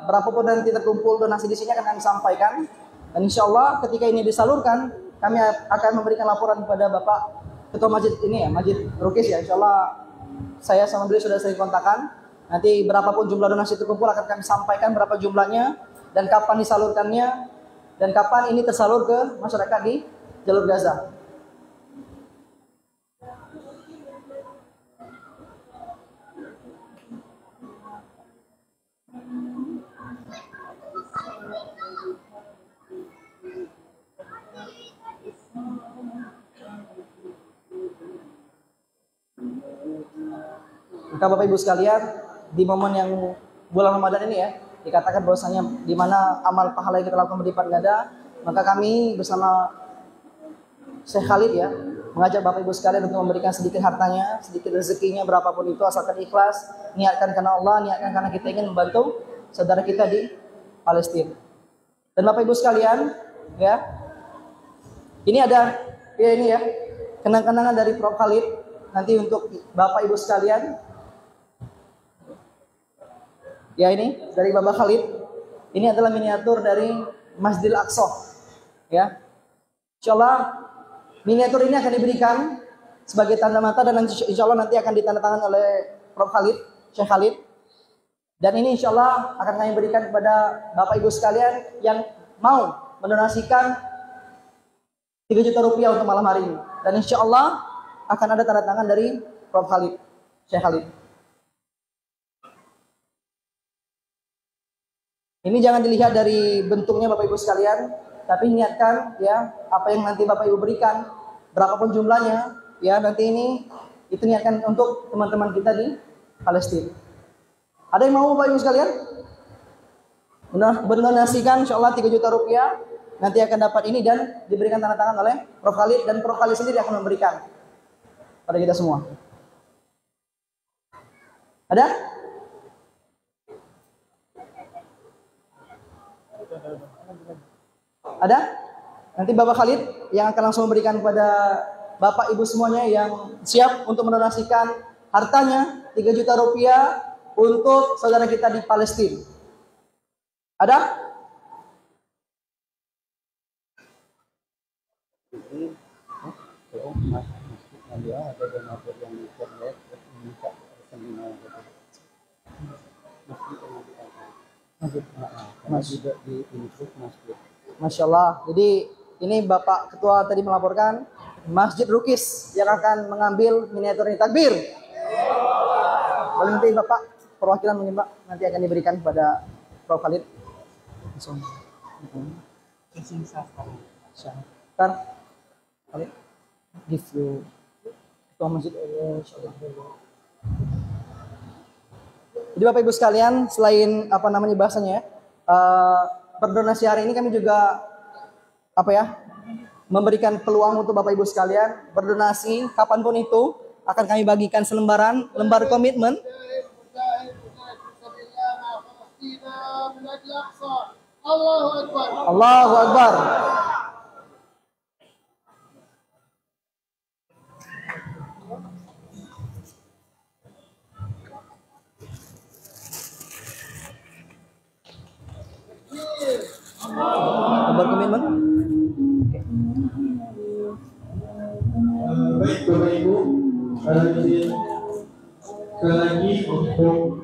berapapun nanti terkumpul donasi di sini akan kami sampaikan. Dan insya Allah ketika ini disalurkan, kami akan memberikan laporan kepada Bapak Ketua Masjid ini ya, Masjid Rukis ya. Insya Allah saya sama beliau sudah sering kontakan. Nanti berapapun jumlah donasi terkumpul akan kami sampaikan berapa jumlahnya dan kapan disalurkannya dan kapan ini tersalur ke masyarakat di jalur Gaza. Maka Bapak Ibu sekalian, di momen yang bulan Ramadan ini ya, dikatakan bahwasanya di mana amal pahala yang kita lakukan berlipat ganda, maka kami bersama Syekh Khalid ya, mengajak Bapak Ibu sekalian untuk memberikan sedikit hartanya, sedikit rezekinya, berapapun itu asalkan ikhlas, niatkan karena Allah, niatkan karena kita ingin membantu saudara kita di Palestina. Dan Bapak Ibu sekalian, ya, ini ada ya ini ya, kenang-kenangan dari Prof Khalid nanti untuk Bapak Ibu sekalian. Ya ini dari Bapak Khalid. Ini adalah miniatur dari Masjidil Aqsa. Ya. Insyaallah miniatur ini akan diberikan sebagai tanda mata dan insyaallah nanti akan ditandatangan oleh Prof Khalid, Syekh Khalid. Dan ini insyaallah akan kami berikan kepada Bapak Ibu sekalian yang mau mendonasikan 3 juta rupiah untuk malam hari ini. Dan insyaallah akan ada tanda tangan dari Prof Khalid, Syekh Khalid. Ini jangan dilihat dari bentuknya Bapak Ibu sekalian, tapi niatkan ya apa yang nanti Bapak Ibu berikan, berapapun jumlahnya, ya nanti ini itu niatkan untuk teman-teman kita di Palestina. Ada yang mau Bapak Ibu sekalian? Berdonasikan insyaallah 3 juta rupiah, nanti akan dapat ini dan diberikan tanda tangan oleh Prof Khalid dan Prof Khalid sendiri akan memberikan pada kita semua. Ada? Ada? Nanti Bapak Khalid yang akan langsung memberikan kepada Bapak Ibu semuanya yang siap untuk mendonasikan hartanya 3 juta rupiah untuk saudara kita di Palestina. Ada? Masya Allah. Jadi ini Bapak Ketua tadi melaporkan Masjid Rukis yang akan mengambil miniatur ini. Takbir. Boleh nanti Bapak perwakilan mungkin Pak nanti akan diberikan kepada Prof Khalid. Langsung. Ntar Khalid give you Ketua Masjid. Jadi Bapak Ibu sekalian, selain apa namanya bahasanya, berdonasi hari ini kami juga apa ya, memberikan peluang untuk Bapak Ibu sekalian berdonasi kapanpun itu, akan kami bagikan lembar komitmen. Allahu Akbar. Lembar komitmen. Baik Bapak Ibu, izin sekali lagi untuk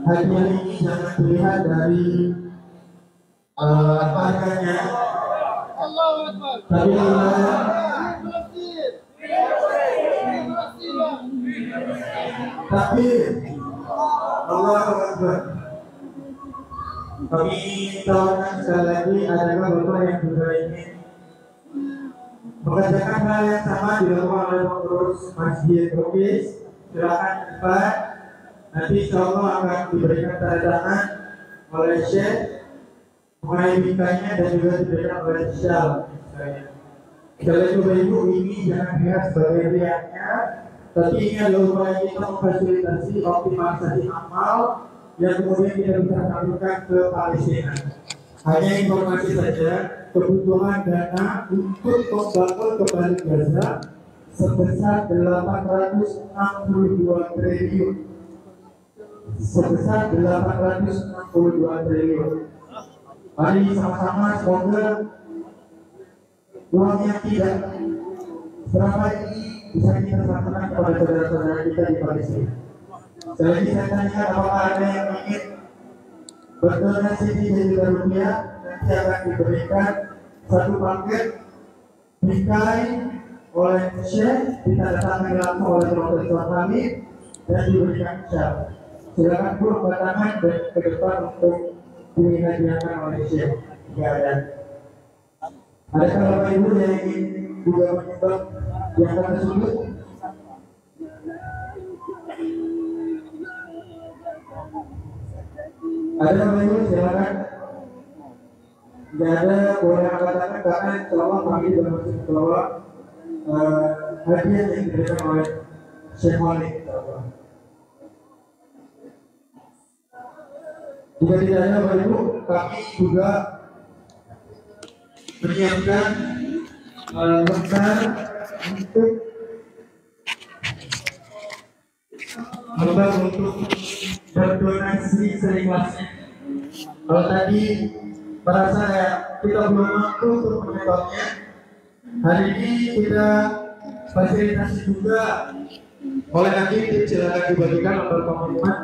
hadiah ini jangan dilihat dari apa harganya, tapi Allah Akbar. Kami tawarkan sekali lagi adalah Bapak yang juga ingin mengerjakan hal yang sama dilakukan oleh pengurus masjid. Oke, silakan cepat. Nanti insya Allah akan diberikan tanda tangan oleh Syekh mengenai nikahnya dan juga diberikan oleh Syal. Sekali lagi Bapak Ibu, ini jangan dilihat sebagai riaknya, tapi ini adalah upaya kita memfasilitasi optimalisasi amal yang kemudian kita bisa salurkan ke Palestina. Hanya informasi saja, kebutuhan dana untuk membangun kembali Gaza sebesar 862 triliun. Sebesar 862 triliun. Mari sama-sama semoga uang yang tidak berapa ini bisa kita serahkan kepada saudara-saudara kita di Palestina. Sekali saya tanya apakah ada yang ingin berdonasi $3 juta, nanti akan diberikan satu paket bingkai oleh Syekh, ditandatangani langsung oleh Profesor Hamid dan diberikan Syekh. Silakan pun bertangan dan ke depan untuk dihadiahkan oleh Syekh. Jika ada. Adakah Bapak Ibu yang ingin juga menyumbang yang tersebut? Ada Bapak Ibu, silakan. Tidak ada, boleh katakan karena selama kami bermaksud bahwa hadiah yang diberikan oleh Syekh Malik. Jika tidak ada Bapak Ibu, kami juga menyiapkan lembar untuk berdonasi seikhlasnya. Kalau tadi merasa ya kita belum mampu untuk menyebabnya, hari ini kita fasilitasi juga oleh nanti silakan dibagikan lembar komitmen.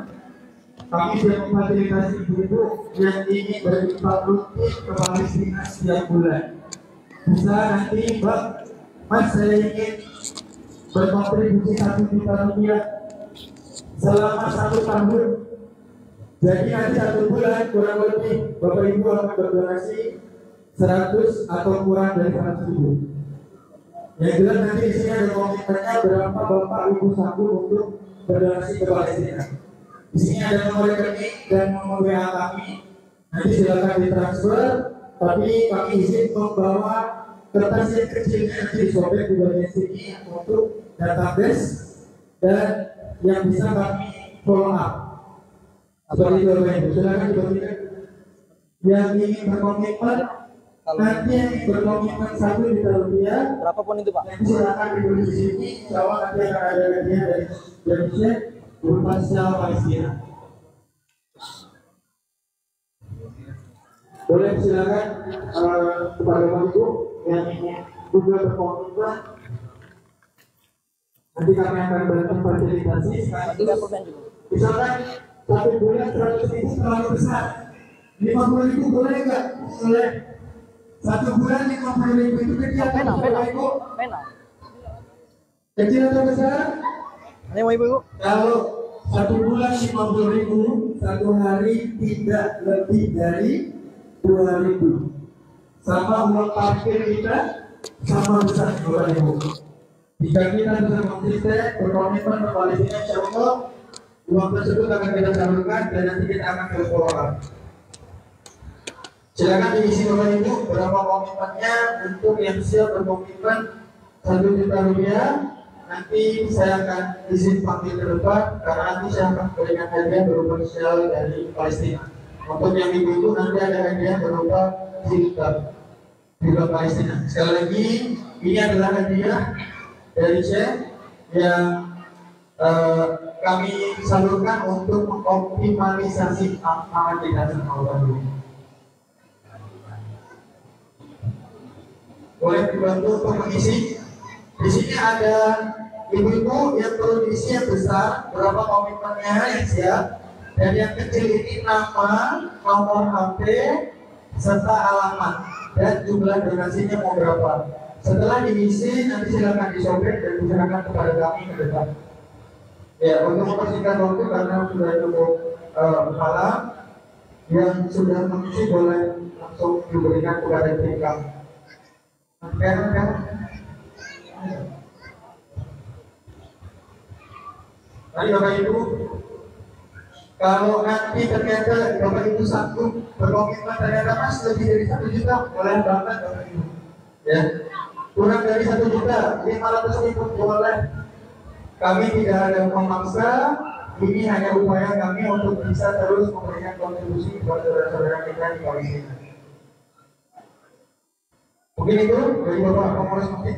Kami sudah memfasilitasi ibu-ibu yang ingin berinfak rutin ke Palestina setiap bulan. Bisa nanti Mbak, Mas saya ingin berkontribusi $1 juta selama 1 tahun. Jadi nanti 1 bulan kurang lebih Bapak Ibu akan berdonasi 100 atau kurang dari 100 ribu. Yang jelas nanti di sini ada komitmennya berapa Bapak Ibu sanggup untuk berdonasi ke Palestina. Di sini ada nomor rekening dan nomor WA kami. Nanti silakan ditransfer, tapi kami izin membawa kertas yang kecilnya nanti disobek di bagian sini untuk database dan yang bisa kami follow up. Seperti itu Bapak Ibu, silakan dibagikan. Yang ingin berkomitmen, nanti yang ingin berkomitmen $1 juta, Berapapun itu Pak. nanti silakan ditulis di sini. Insya Allah nanti akan ada hadiah dari Syekh berupa Syekh Palestina. Boleh silakan kepada Bapak Ibu yang ingin juga berkomitmen. Nanti kami akan bantu fasilitasi. Misalkan 1 bulan 100 ribu terlalu besar, 50 ribu boleh nggak? Boleh. 1 bulan 50 ribu itu kecil. Pena. Kecil atau besar? Ini mau ibu. Kalau 1 bulan 50 ribu, 1 hari tidak lebih dari 2.000. Sama uang parkir kita sama besar Bapak Ibu. Jika kita bisa konsisten berkomitmen ke Palestina, insya Allah uang tersebut akan kita salurkan dan nanti kita akan terus follow up. Silakan diisi Bapak Ibu berapa komitmennya untuk yang siap berkomitmen $1 juta. nanti saya akan izin panggil ke depan karena nanti saya akan berikan hadiah berupa syal dari Palestina. Untuk yang ibu-ibu nanti ada hadiah berupa jilbab juga Palestina. Sekali lagi, ini adalah hadiah dari Syekh yang kami salurkan untuk mengoptimalisasi amal di dalam Allah ini. Boleh dibantu untuk mengisi. Di sini ada ibu-ibu yang perlu diisi yang besar, berapa komitmennya yang siap, dan yang kecil ini nama, nomor HP, serta alamat dan jumlah donasinya mau berapa. Setelah diisi nanti silakan disobek dan diserahkan kepada kami ke depan. Ya, untuk mempersingkat waktu karena sudah cukup malam, yang sudah mengisi boleh langsung diberikan kepada tim kami. Kan? Tadi Bapak Ibu, kalau nanti ternyata Bapak Ibu sanggup berkomitmen ternyata Mas lebih dari 1 juta, boleh banget Bapak Ibu. Ya, kurang dari 1 juta, 500.000 boleh. Kami tidak ada memaksa, ini hanya upaya kami untuk bisa terus memberikan kontribusi buat saudara-saudara kita di Palestina. Mungkin itu dari Bapak Kapolres mungkin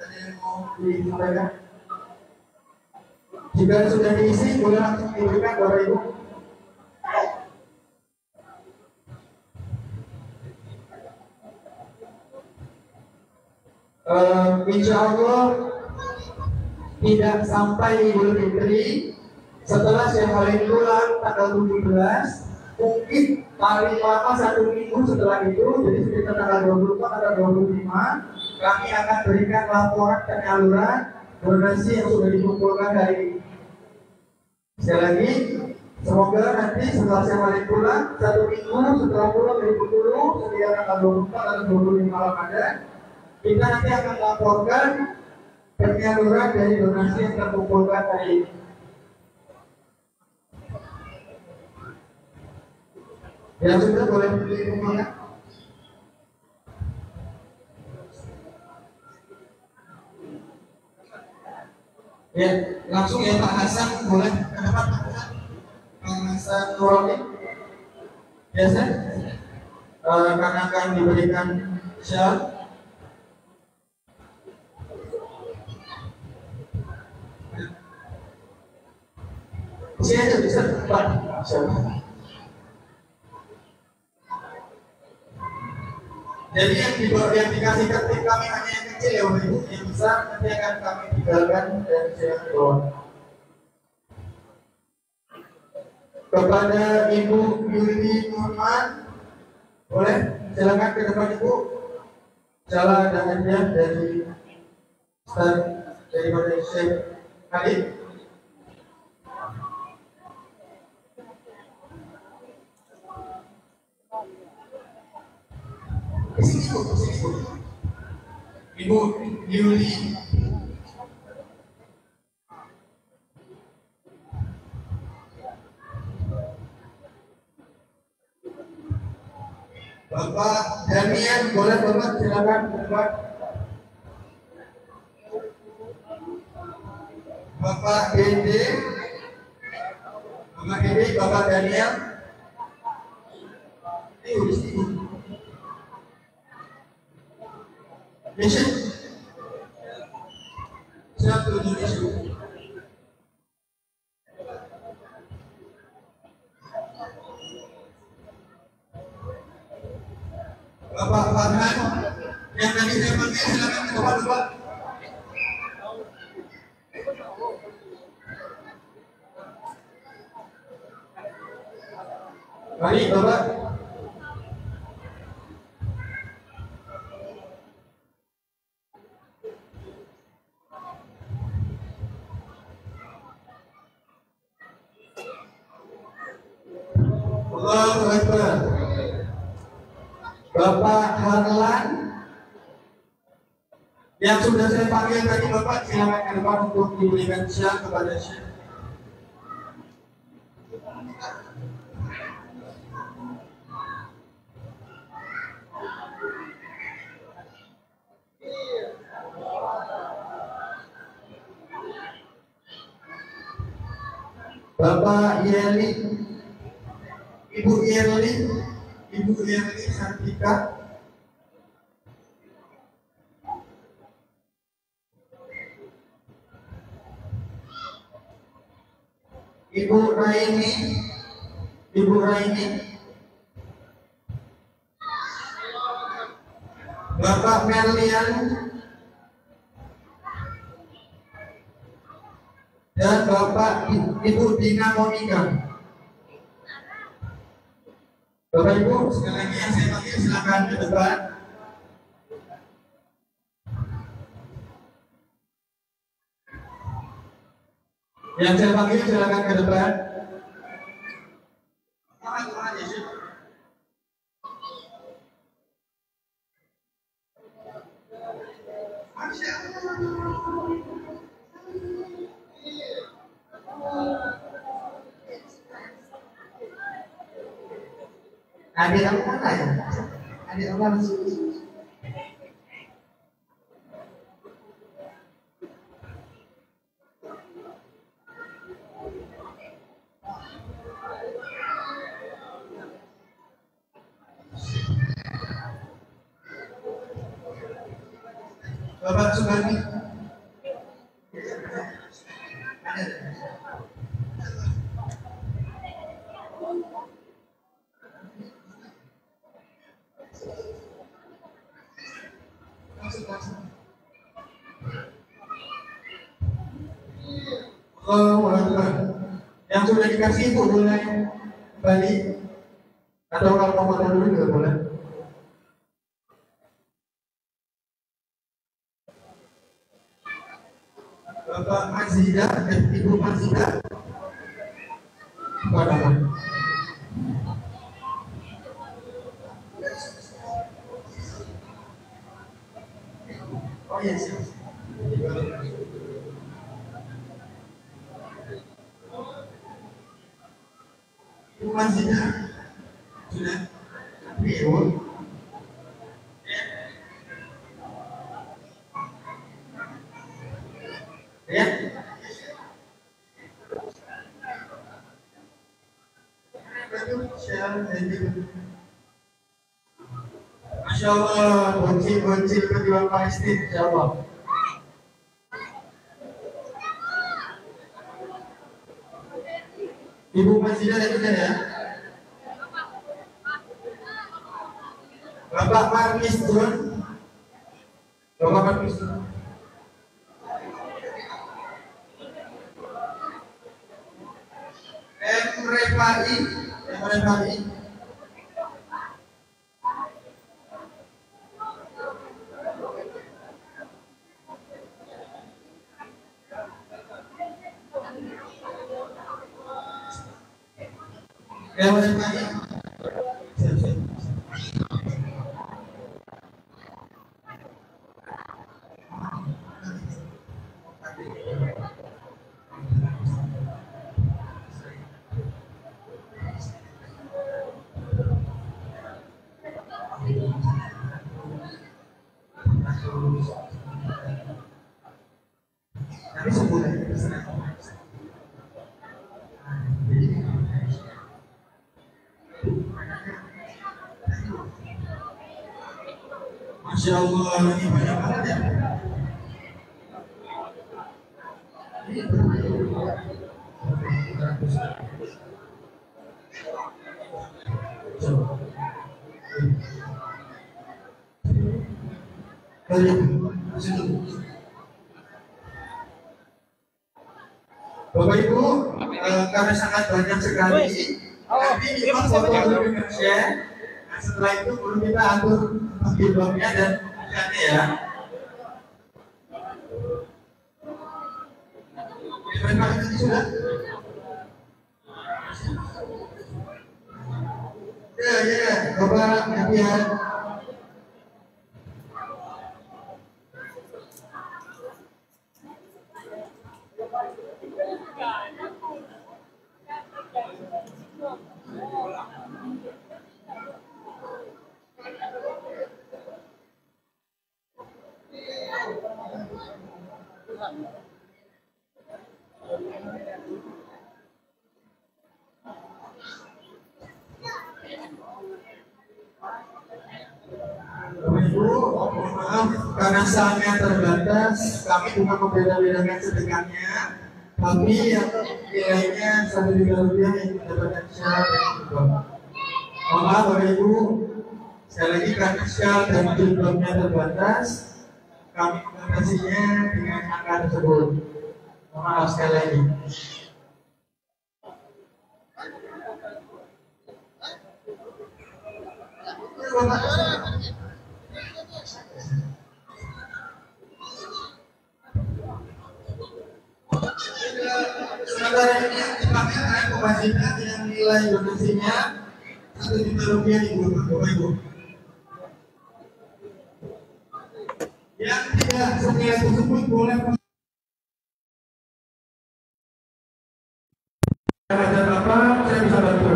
ada yang mau disampaikan. Jika sudah diisi, boleh langsung diberikan Bapak Ibu. Insya Allah tidak sampai Idul Fitri, setelah Syekh Khalid pulang tanggal 17, mungkin paling lama 1 minggu setelah itu, jadi sekitar tanggal 24 atau 25, kami akan berikan laporan penyaluran donasi yang sudah dikumpulkan hari ini. Sekali lagi, semoga nanti setelah Syekh Khalid pulang 1 minggu setelah pulang dari Bengkulu, sekitar tanggal 24 atau 25 Ramadan, kita nanti akan melaporkan penyaluran dari donasi yang terkumpulkan hari ini. Yang sudah boleh dikumpulkan. Ya, langsung ya Pak Hasan boleh ke depan Pak Hasan Nuroli. Biasa, karena akan diberikan syal. Sini aja bisa Pak. Jadi yang dikasih ke tim kami hanya yang kecil ya Bapak Ibu, yang besar nanti akan kami tinggalkan dan silakan keluar. Kepada Ibu Yuli Muhammad, boleh silakan ke depan Ibu. Salah ada hadiah dari Ustaz daripada Syekh Khalid. Ibu Yuli. Bapak Daniel, boleh Bapak silakan Bapak. Bapak Dede, Bapak Daniel. Mission satu Indonesia. Bapak Farhan yang tadi saya panggil silakan ke depan Bapak. Baik Bapak. Allahu Akbar. Bapak Harlan yang sudah saya panggil tadi Bapak silakan ke depan untuk diberikan syal kepada Syekh. Bapak Yeli, Ibu Yeli, Ibu Yeli Santika, Ibu Raini, Ibu Raini, Bapak Merlian, dan Bapak Ibu Dina Monika. Bapak Ibu, sekali lagi yang saya panggil silakan ke depan. Yang saya panggil silakan ke depan. Ada yang mana ya? Ada yang mana? Bapak Subarni. Yang sudah dikasih itu boleh balik atau kalau mau foto dulu juga boleh. Bapak Mazida dan Ibu Mazida. Pada oh iya siap. Ibu Mazida sudah Ibu. Ya. Masya Allah, bocil-bocil pejuang Palestina, Masya Allah. Ibu Masjidah ada juga ya? Bapak Markis turun. Bapak Markis turun. Refai. Tapi sebulan Masya Allah, ini banyak banget ya. Bapak Ibu, karena sangat banyak sekali, nanti kita foto dulu share. Nah, setelah itu baru kita atur filmnya dan ikannya ya. Terima kasih sudah. Ya, Bapak Nabian. Bapak Ibu, mohon maaf karena saatnya terbatas, kami bukan membeda-bedakan sedekahnya, tapi yang nilainya Rp1 juta yang mendapatkan syarat dan jilbab. Mohon maaf Bapak Ibu, sekali lagi karena syarat dan jilbabnya terbatas, kami membatasinya dengan angka tersebut. Mohon maaf sekali lagi. Sementara ini yang dipakai adalah kewajiban yang nilai donasinya Rp1 juta di Bapak Ibu. Yang tidak senilai tersebut boleh ada Bapak, saya bisa bantu.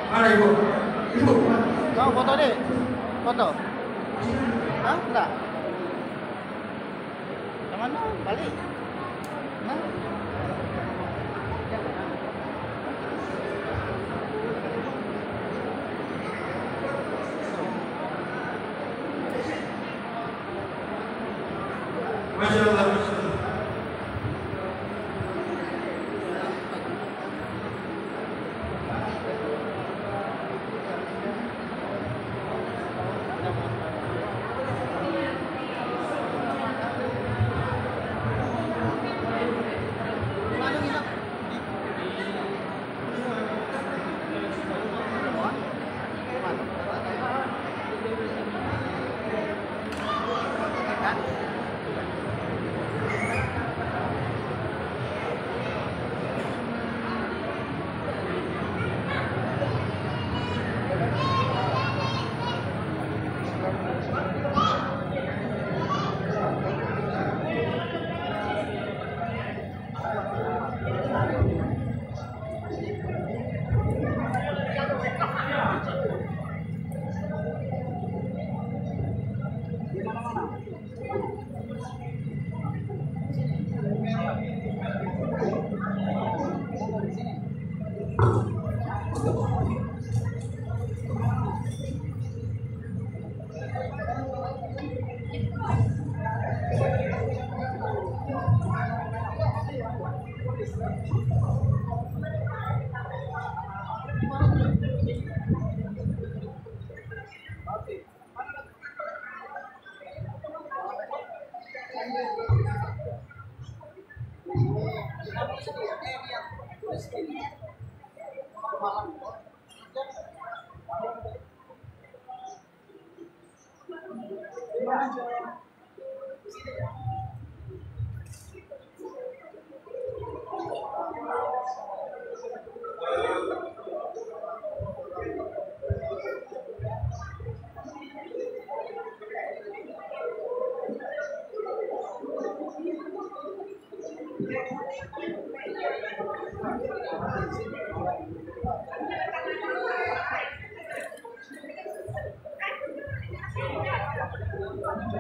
Mana Ibu? Ibu. Kau foto deh. Foto. Hah? Enggak. Yang mana? Balik. Hah? Masya Allah, Masya Allah.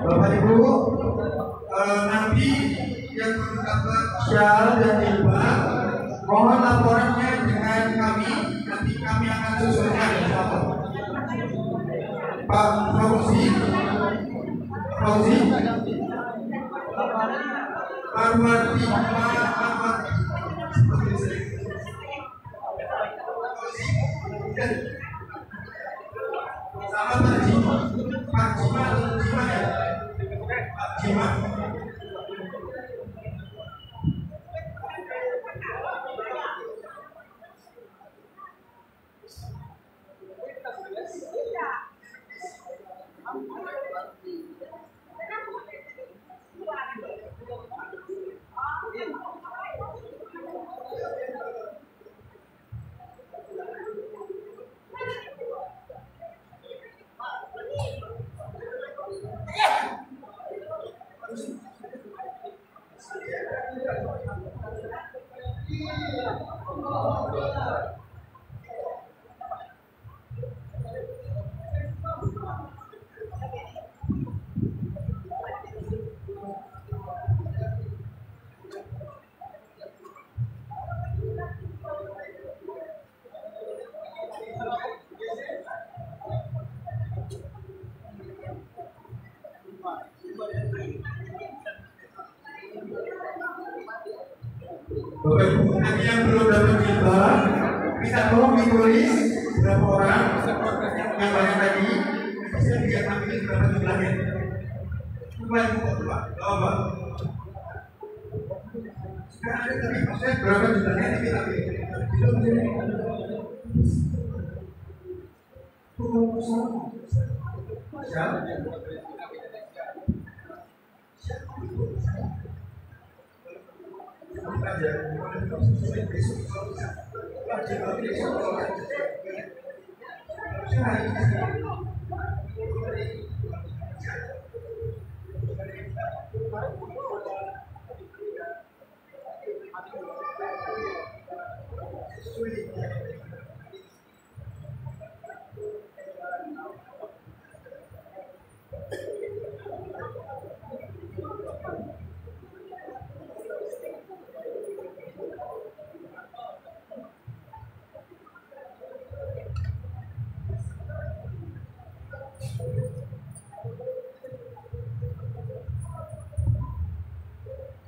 Bapak Ibu, nanti yang mendapat syal dan jilbab, mohon laporannya dengan kami, nanti kami akan susulkan. Pak Fauzi, Marwati, sama Pak Jimat ya? Pak Jimat. Bapak Ibu nanti yang belum dapat jilbab bisa tolong ditulis berapa orang yang banyak tadi bisa tidak ambil berapa jumlahnya. Coba, coba. Sekarang ada tadi maksudnya berapa jumlahnya kita ambil.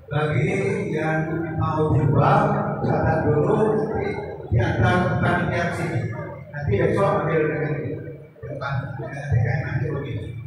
Bagi yang mau jilbab, catat dulu di antara pertandingan sini. Nanti besok ambil dengan depan dengan nanti begitu.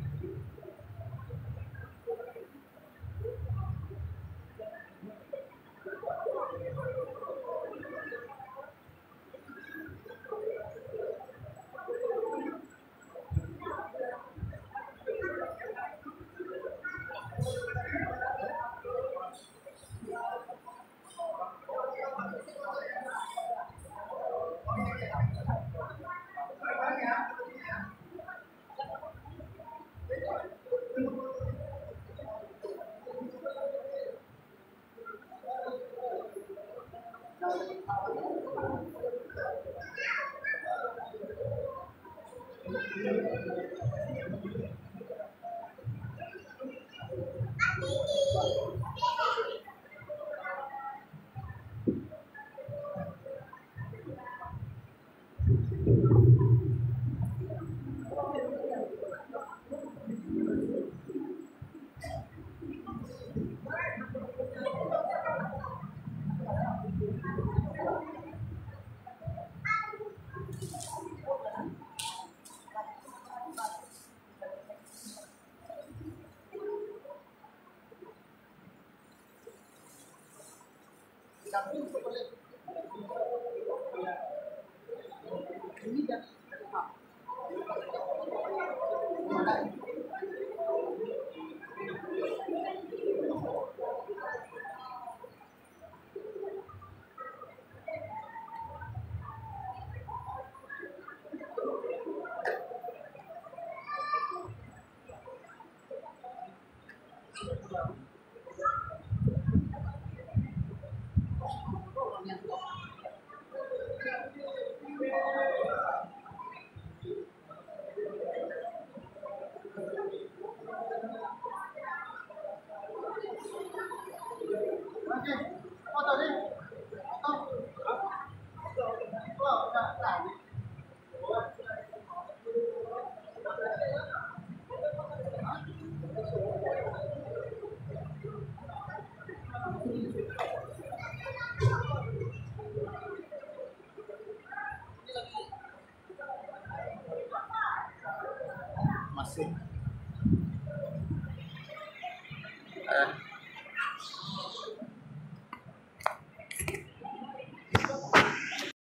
masuk